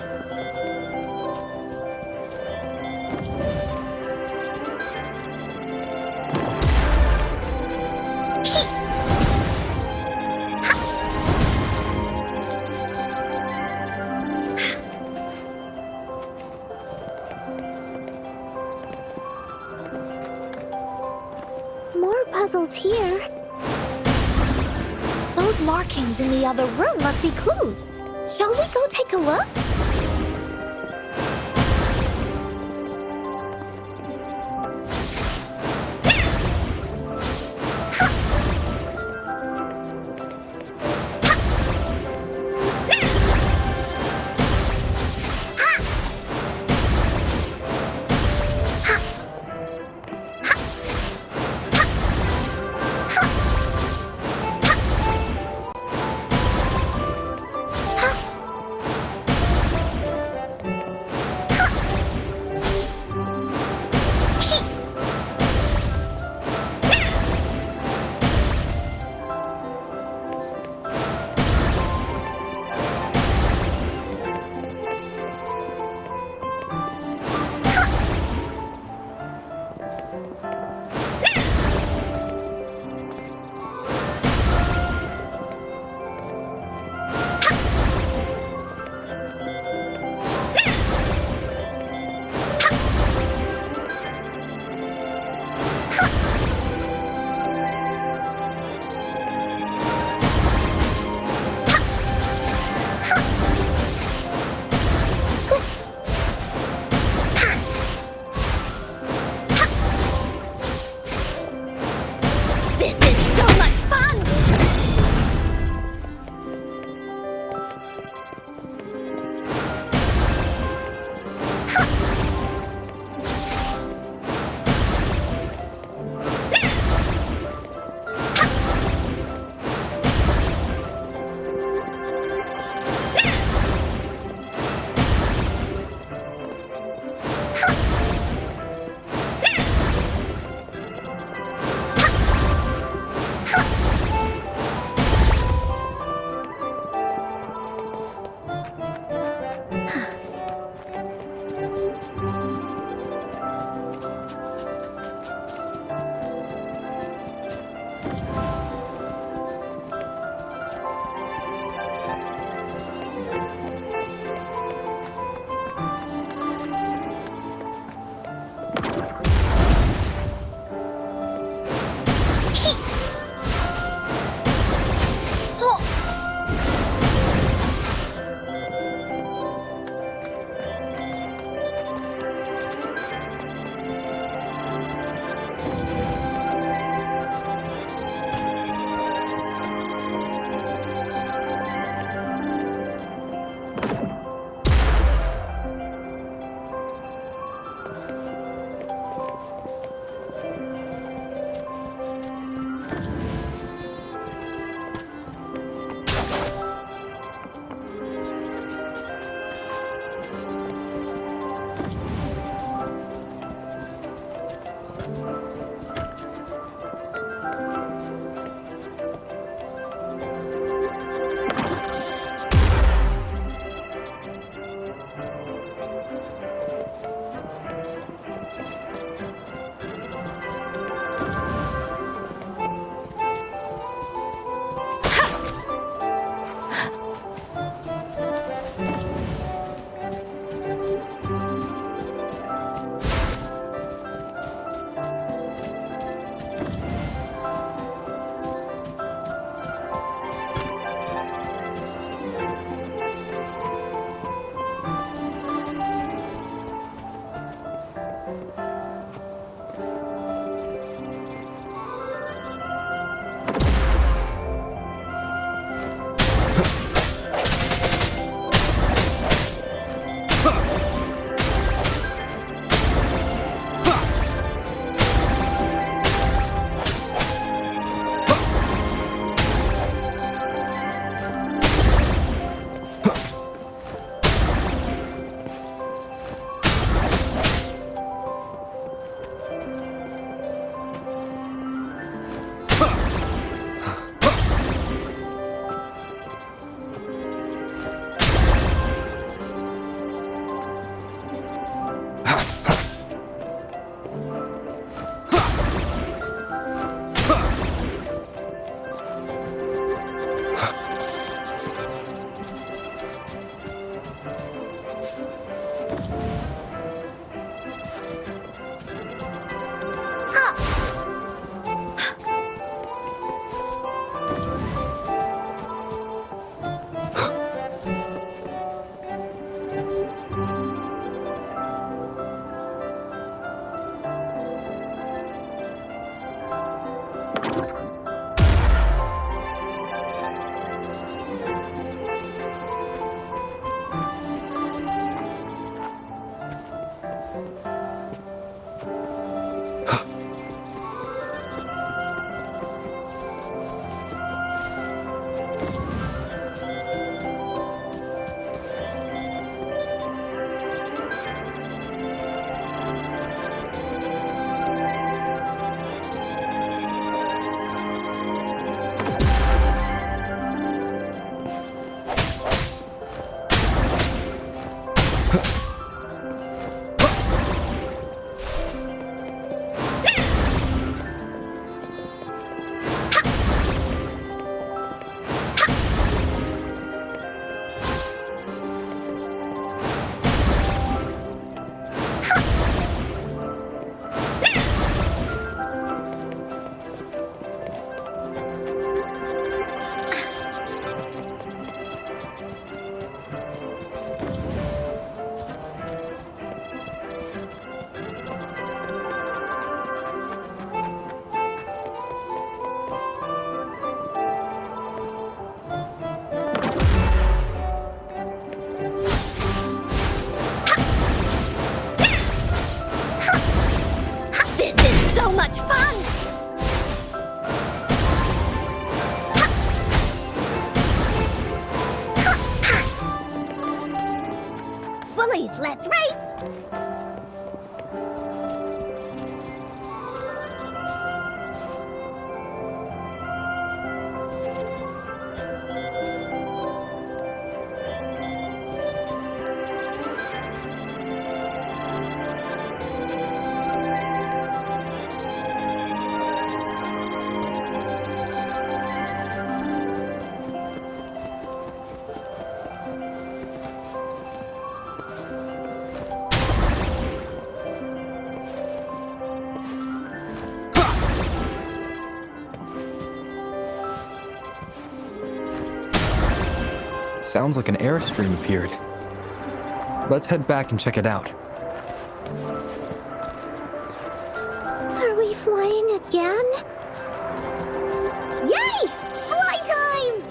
More puzzles here. Those markings in the other room must be clues. Shall we go take a look? This is so much fun! Bullies, let's race! Sounds like an airstream appeared. Let's head back and check it out. Are we flying again? Yay! Fly time!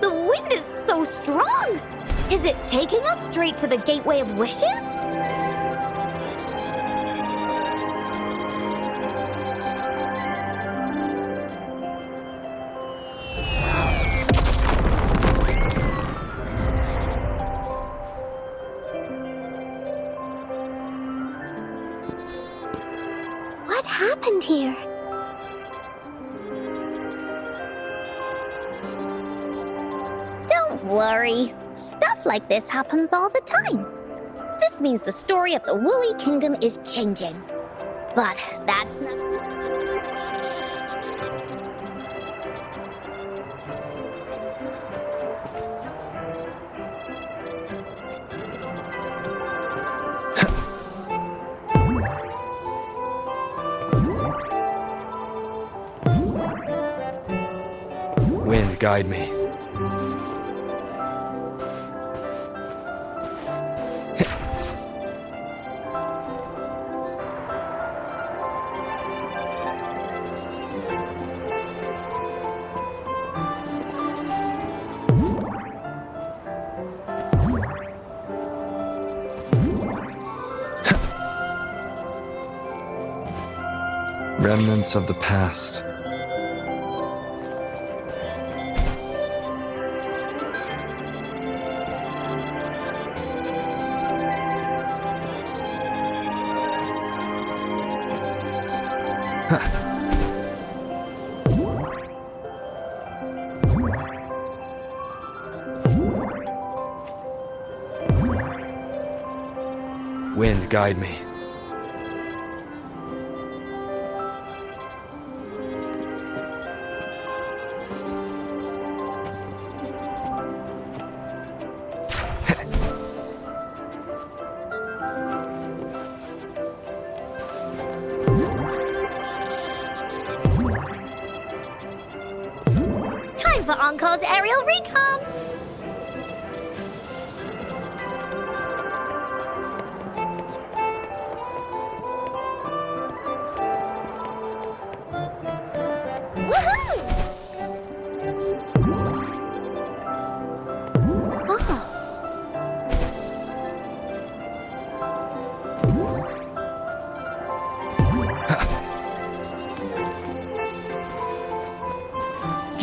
The wind is so strong! Is it taking us straight to the Gateway of Wishes? What happened here? Don't worry. Stuff like this happens all the time. This means the story of the Woolly Kingdom is changing. But that's not... Wind, guide me. Remnants of the past. Wind, guide me. Time for Encore's aerial recon!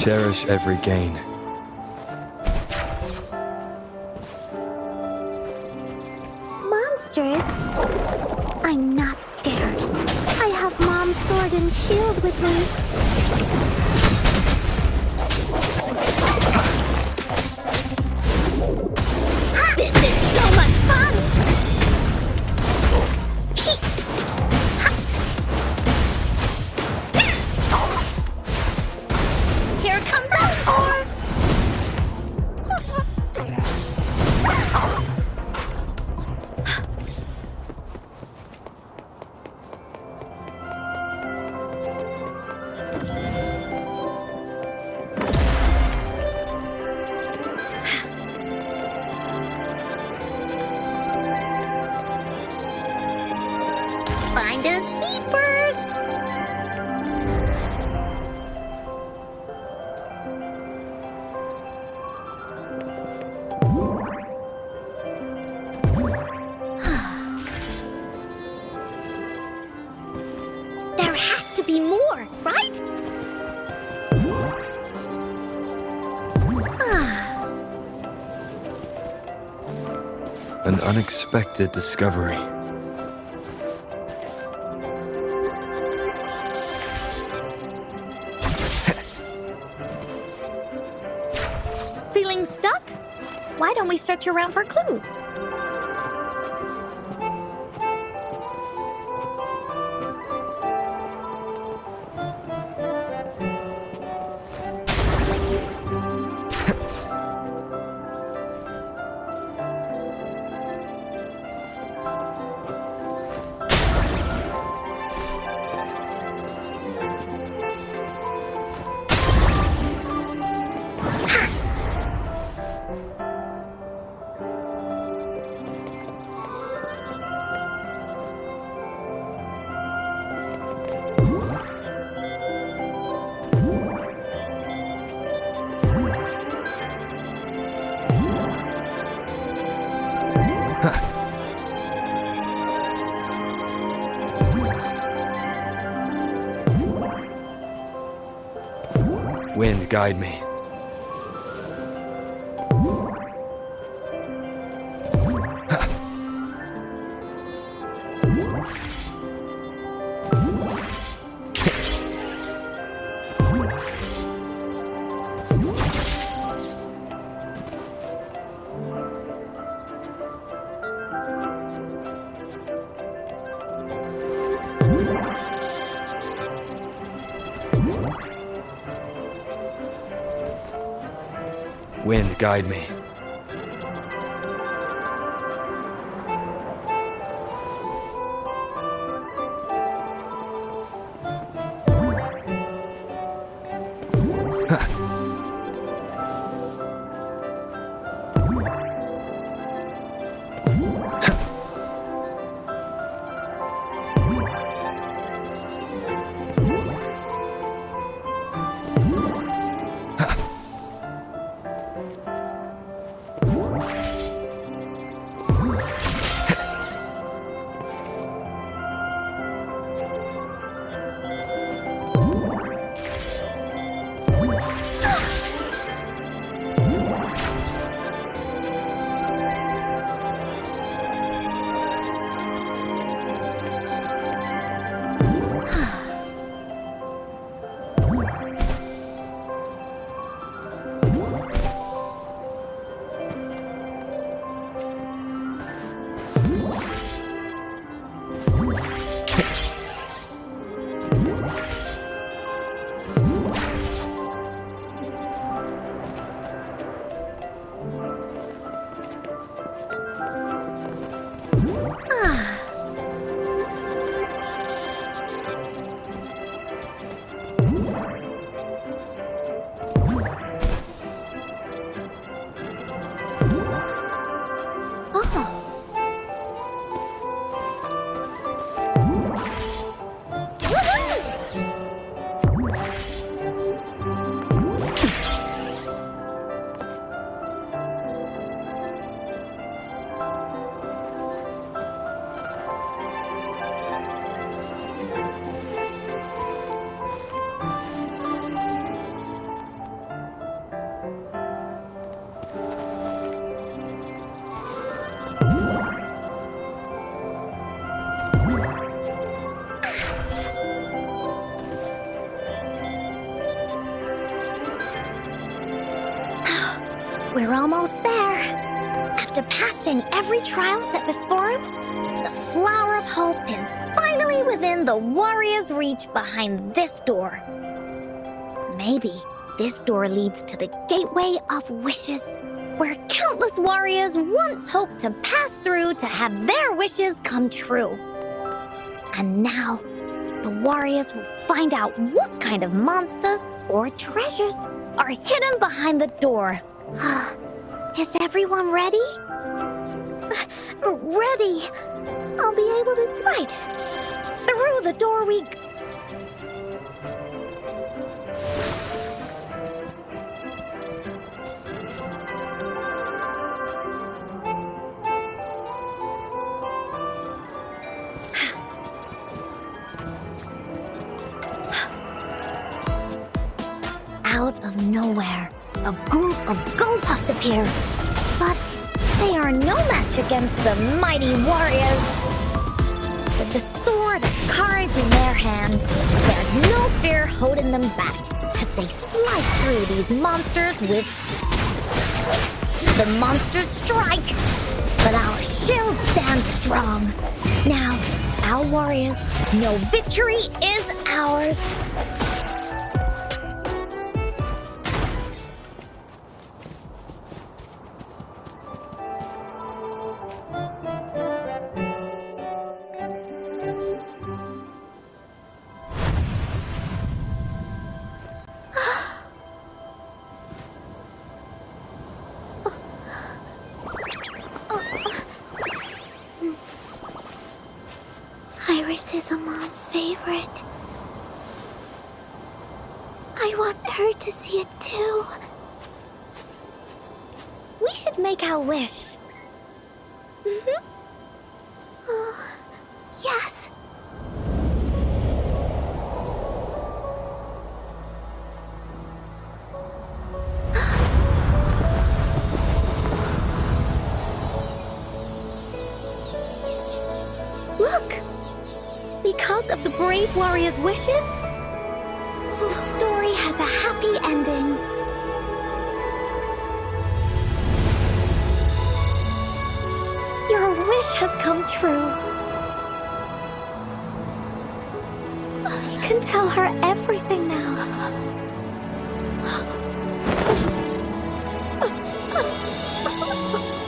Cherish every gain. Monsters? I'm not scared. I have Mom's sword and shield with me. This is so much fun! Here comes our Finders keepers! There has to be more, right? An unexpected discovery. Feeling stuck? Why don't we search around for clues? Wind, guide me. Wind, guide me. After passing every trial set before him, the flower of hope is finally within the warrior's reach behind this door. Maybe this door leads to the gateway of wishes, where countless warriors once hoped to pass through to have their wishes come true. And now, the warriors will find out what kind of monsters or treasures are hidden behind the door. Is everyone ready? Ready. I'll be able to... Right. Through the door we... Out of nowhere, a group of Gullpuffs appear. But they are no match against the mighty warriors. With the sword of courage in their hands, there's no fear holding them back as they slice through these monsters with... The monsters strike, but our shield stands strong. Now, our warriors know victory is ours. Iris is a mom's favorite. I want her to see it too. We should make our wish. Yes. Look! Because of the brave warrior's wishes, the story has a happy ending. Your wish has come true. She can tell her everything now.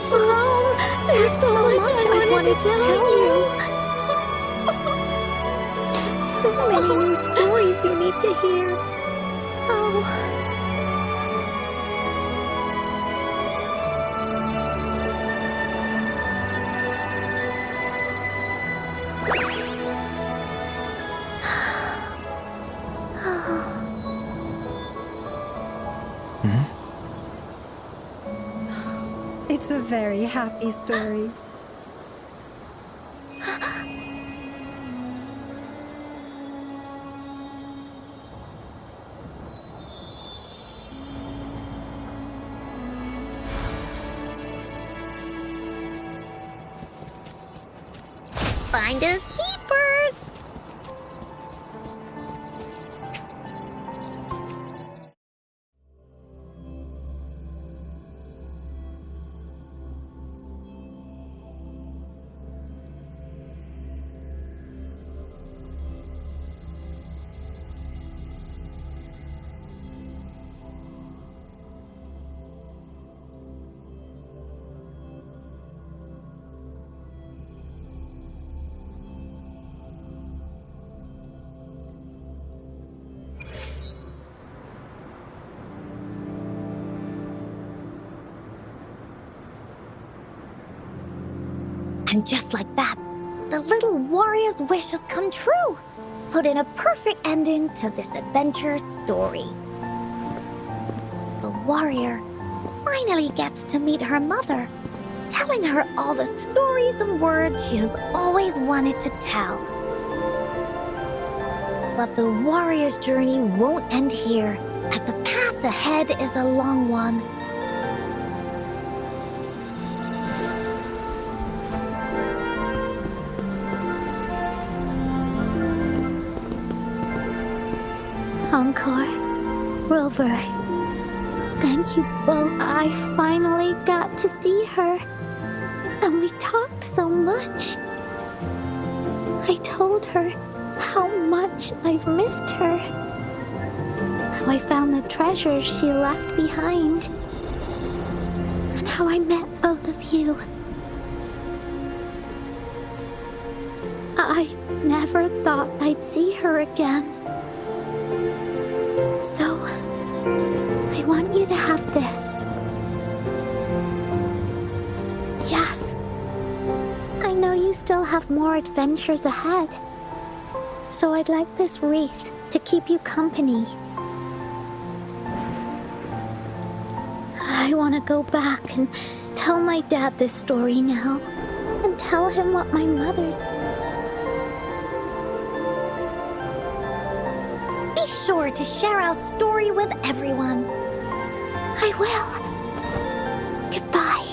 Mom, there's so much I wanted to tell you. So many new stories you need to hear. Oh. It's a very happy story. Finders keepers. And just like that, the little warrior's wish has come true, putting a perfect ending to this adventure story. The warrior finally gets to meet her mother, telling her all the stories and words she has always wanted to tell. But the warrior's journey won't end here, as the path ahead is a long one. Encore, Rover, Thank you both. I finally got to see her. And we talked so much. I told her how much I've missed her. How I found the treasures she left behind. And how I met both of you. I never thought I'd see her again. So, I want you to have this. Yes. I know you still have more adventures ahead. So I'd like this wreath to keep you company. I want to go back and tell my dad this story now. And tell him what my mother's... Be sure to share our story with everyone. I will. Goodbye.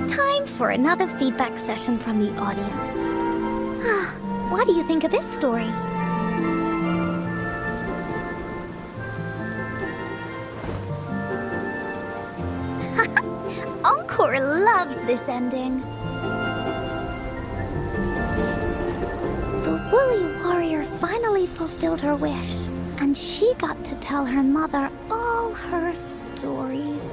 Time for another feedback session from the audience. What do you think of this story? Encore loves this ending. The woolly warrior finally fulfilled her wish, and she got to tell her mother all her stories.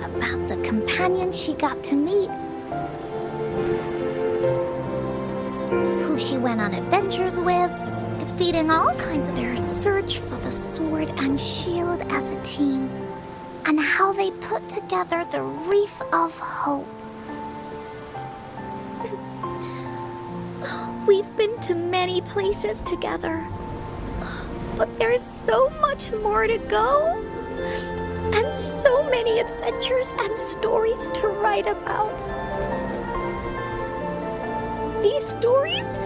About the companion she got to meet, who she went on adventures with, defeating all kinds of their search for the sword and shield as a team, and how they put together the Wreath of Hope. We've been to many places together, but there's so much more to go, and so many adventures and stories to write about. These stories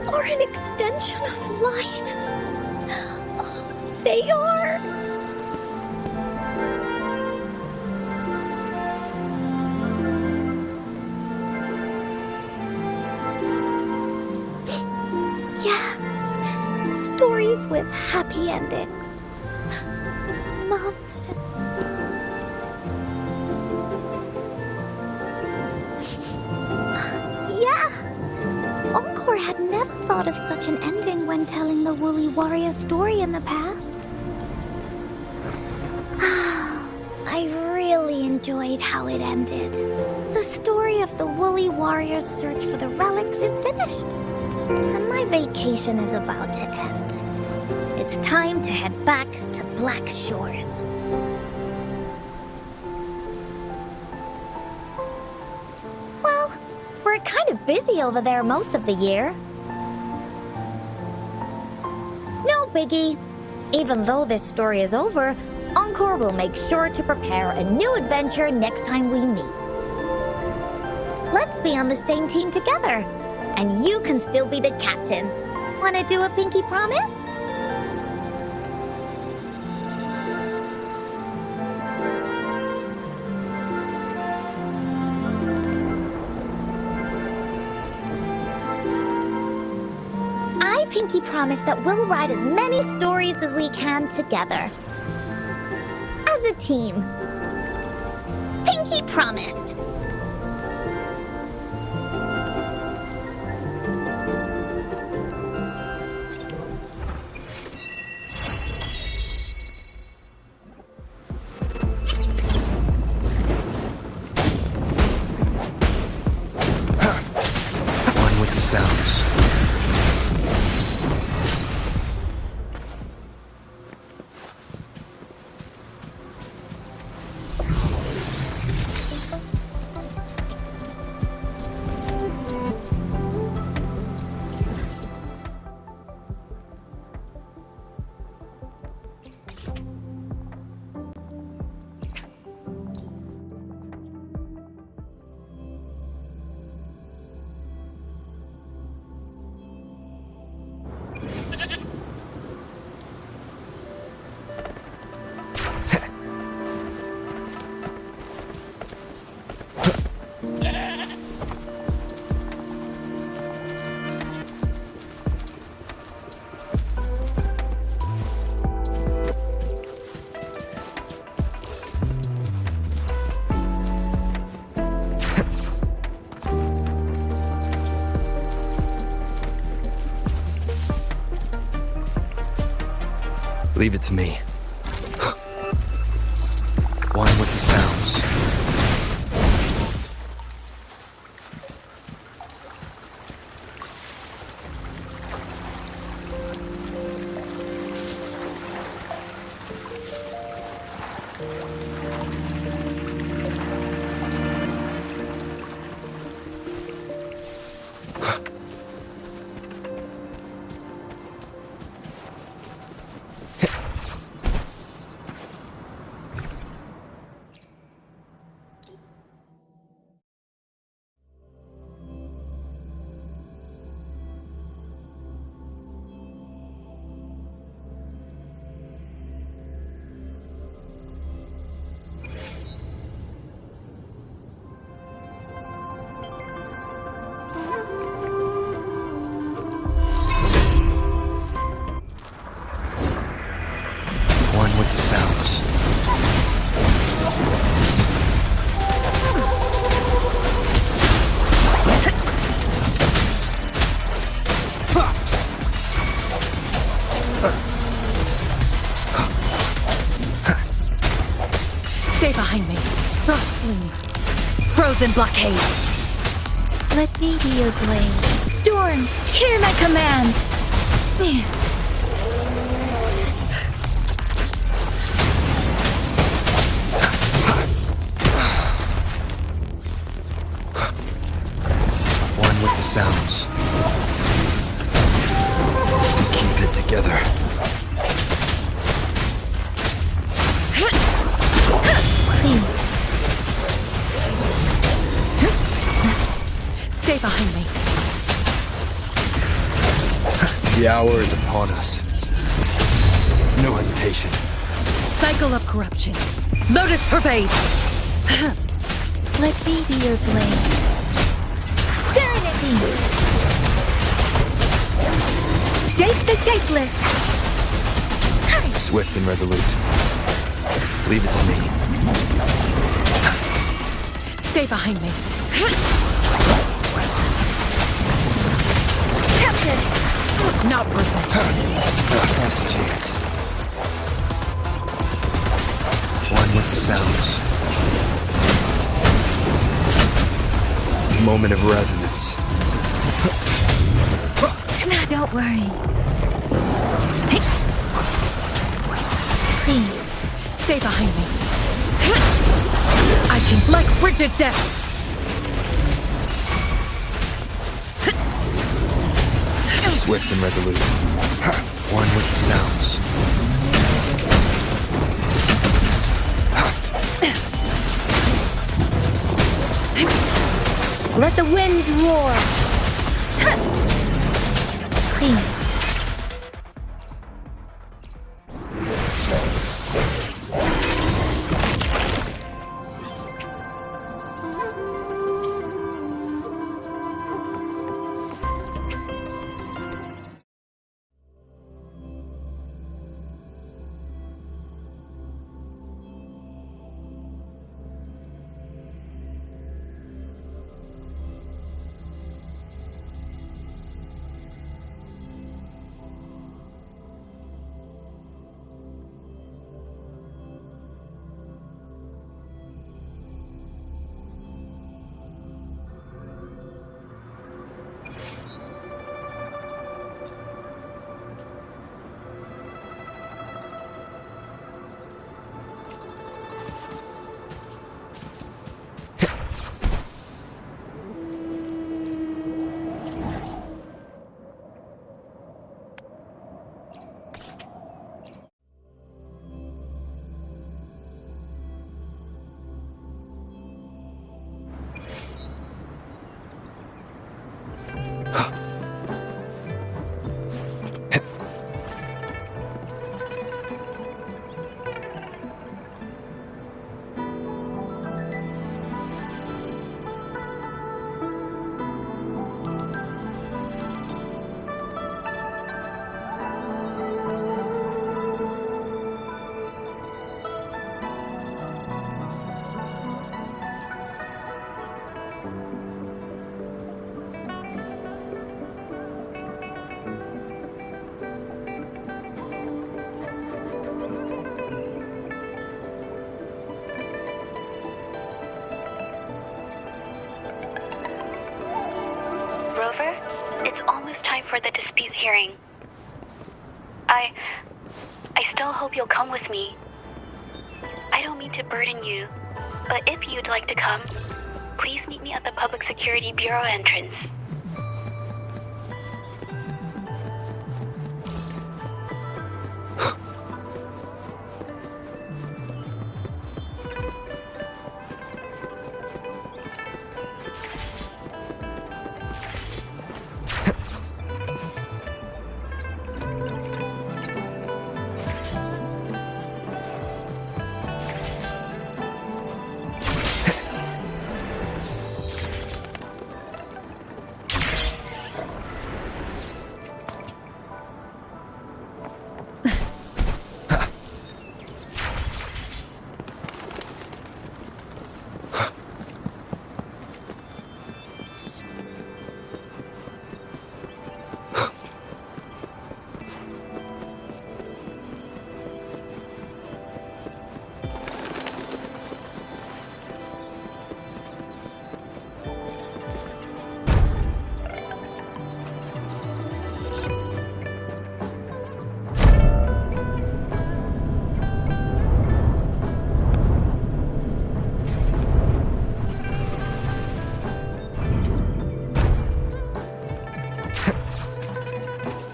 are an extension of life. They are. Yeah, stories with happy endings. Mom said... Yeah, Encore had never thought of such an ending when telling the Woolly Warrior story in the past. I really enjoyed how it ended. The story of the Woolly Warrior's search for the relics is finished. And my vacation is about to end. It's time to head back to Black Shores. Well, we're kind of busy over there most of the year. No biggie. Even though this story is over, Encore will make sure to prepare a new adventure next time we meet. Let's be on the same team together. And you can still be the captain. Wanna do a pinky promise? I pinky promise that we'll write as many stories as we can together. As a team. Pinky promised. One with the sounds. Leave it to me. One with the sounds. One with the sounds. Stay behind me. Frostling. Frozen blockade. Let me be your blade. Storm, hear my command! One with the sounds. Keep it together. Please. Stay behind me. The hour is upon us. No hesitation. Cycle of corruption. Lotus pervade. Let me be your blade. Serenity! Shake the shapeless! Swift and resolute. Leave it to me. Stay behind me. Captured! Not worth it. Last chance. One with the sounds. Moment of resonance. Don't worry. Please. Stay behind me. I can like frigid death. Swift and resolute. One with the sounds. Let the winds roar! Please. for the dispute hearing. I still hope you'll come with me. I don't mean to burden you, but if you'd like to come, please meet me at the Public Security Bureau entrance.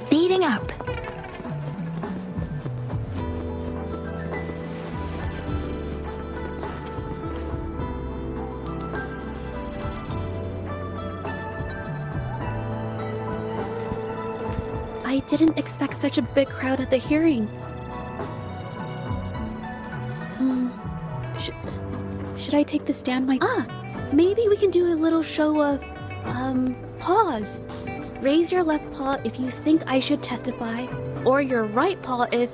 Speeding up. I didn't expect such a big crowd at the hearing. Should I take the stand maybe we can do a little show of, paws. Raise your left paw if you think I should testify, or your right paw if...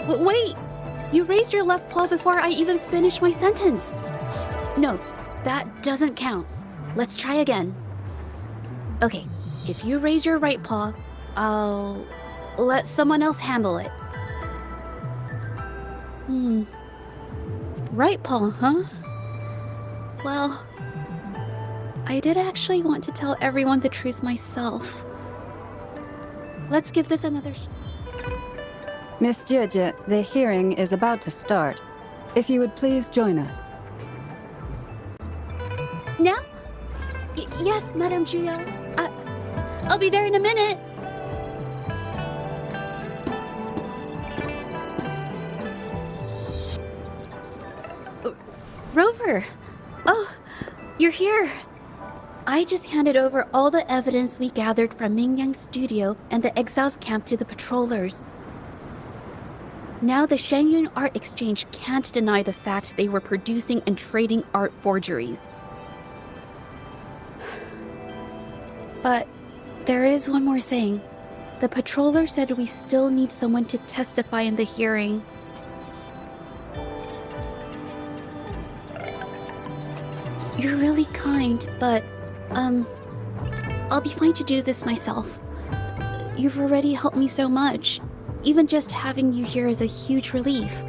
Wait! You raised your left paw before I even finished my sentence. No, that doesn't count. Let's try again. Okay, if you raise your right paw, I'll let someone else handle it. Right paw, huh? Well, I did actually want to tell everyone the truth myself. Let's give this another Miss Jeje, the hearing is about to start. If you would please join us. Now? Yes, Madame Juya. I'll be there in a minute. Rover! Oh, you're here. I just handed over all the evidence we gathered from Mingyang's studio and the exiles camp to the patrollers. Now the Shengyun Art Exchange can't deny the fact they were producing and trading art forgeries. But there is one more thing. The patroller said we still need someone to testify in the hearing. You're really kind, but, I'll be fine to do this myself. You've already helped me so much. Even just having you here is a huge relief.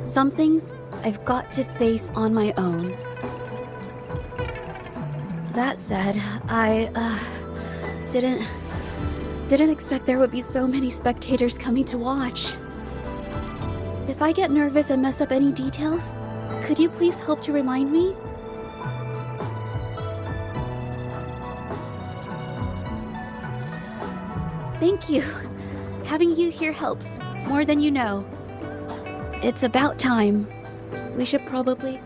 Some things I've got to face on my own. That said, I, didn't expect there would be so many spectators coming to watch. If I get nervous and mess up any details, could you please help to remind me? Thank you. Having you here helps, more than you know. It's about time. We should probably...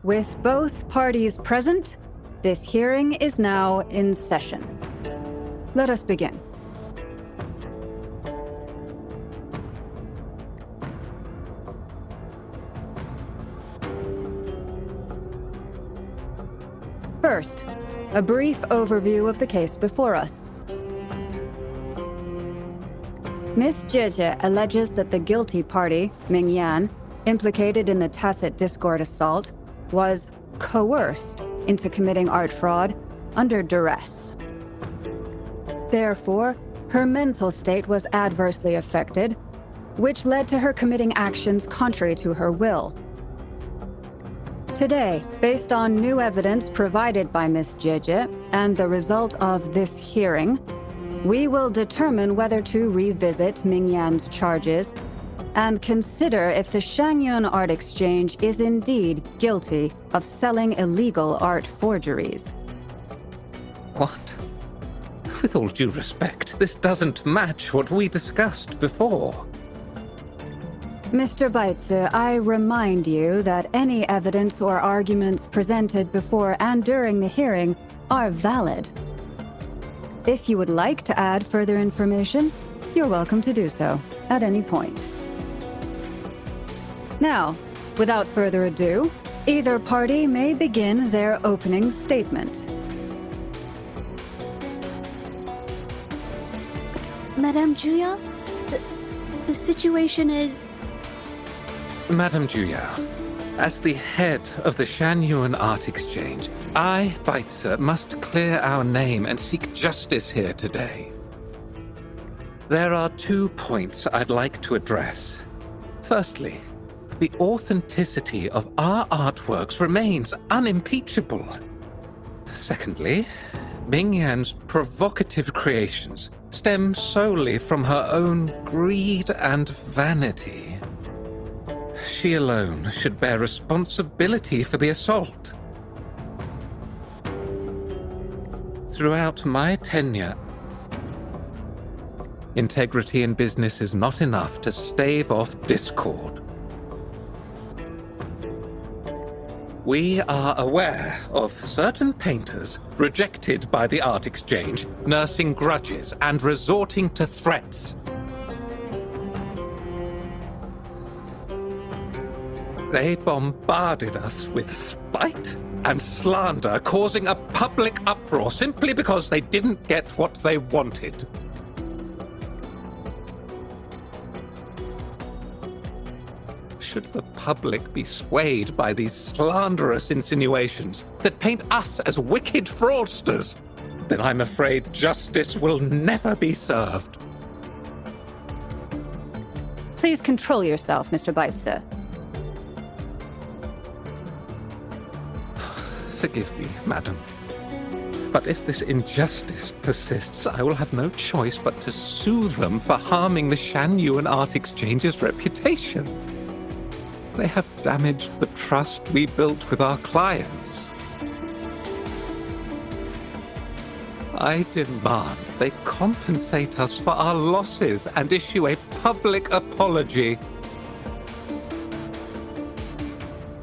With both parties present, this hearing is now in session. Let us begin. First, a brief overview of the case before us. Miss Jeje alleges that the guilty party, Mingyan, implicated in the tacit discord assault, was coerced into committing art fraud under duress. Therefore, her mental state was adversely affected, which led to her committing actions contrary to her will. Today, based on new evidence provided by Miss Jeje and the result of this hearing, we will determine whether to revisit Mingyan's charges and consider if the Shangyun Art Exchange is indeed guilty of selling illegal art forgeries. What? With all due respect, this doesn't match what we discussed before. Mr. Baitze, I remind you that any evidence or arguments presented before and during the hearing are valid. If you would like to add further information, you're welcome to do so at any point. Now, without further ado, either party may begin their opening statement. Madame Juya, the situation is... Madame Juya, as the head of the Shangyun Art Exchange, I, Baitze, must clear our name and seek justice here today. There are 2 points I'd like to address. Firstly, the authenticity of our artworks remains unimpeachable. Secondly, Mingyan's provocative creations stem solely from her own greed and vanity. She alone should bear responsibility for the assault. Throughout my tenure, integrity in business is not enough to stave off discord. We are aware of certain painters rejected by the Art Exchange, nursing grudges and resorting to threats. They bombarded us with spite and slander, causing a public uproar simply because they didn't get what they wanted. Should the public be swayed by these slanderous insinuations that paint us as wicked fraudsters, then I'm afraid justice will never be served. Please control yourself, Mr. Baitze. Forgive me, madam. But if this injustice persists, I will have no choice but to sue them for harming the Shangyun Art Exchange's reputation. They have damaged the trust we built with our clients. I demand they compensate us for our losses and issue a public apology.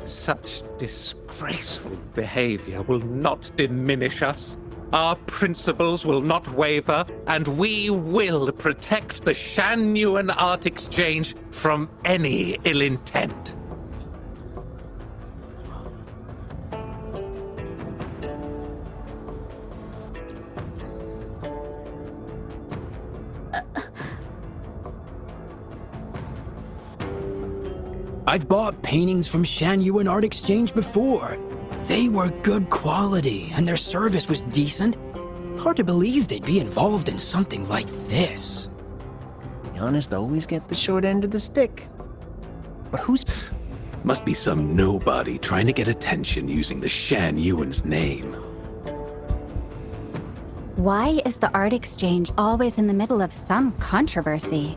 Such disgraceful behavior will not diminish us. Our principles will not waver, and we will protect the Shangyun Art Exchange from any ill intent. I've bought paintings from Shangyun Art Exchange before. They were good quality, and their service was decent. Hard to believe they'd be involved in something like this. The honest always get the short end of the stick. But who's... Must be some nobody trying to get attention using the Shangyun's name. Why is the Art Exchange always in the middle of some controversy?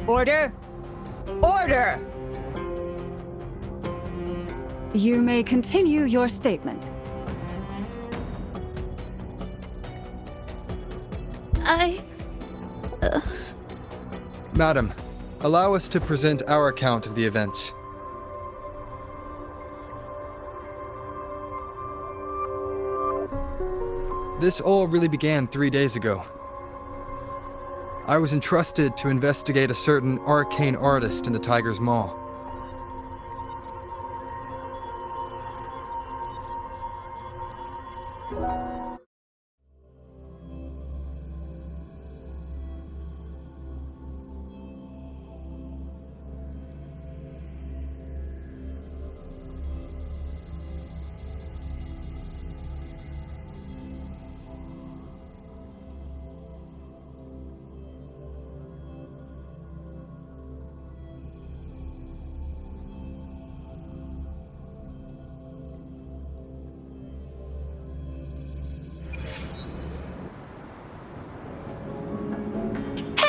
Order! Order! You may continue your statement. Madam, allow us to present our account of the events. This all really began 3 days ago. I was entrusted to investigate a certain arcane artist in the Tiger's Maw.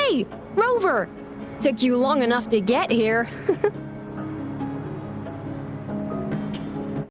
Hey, Rover! Took you long enough to get here.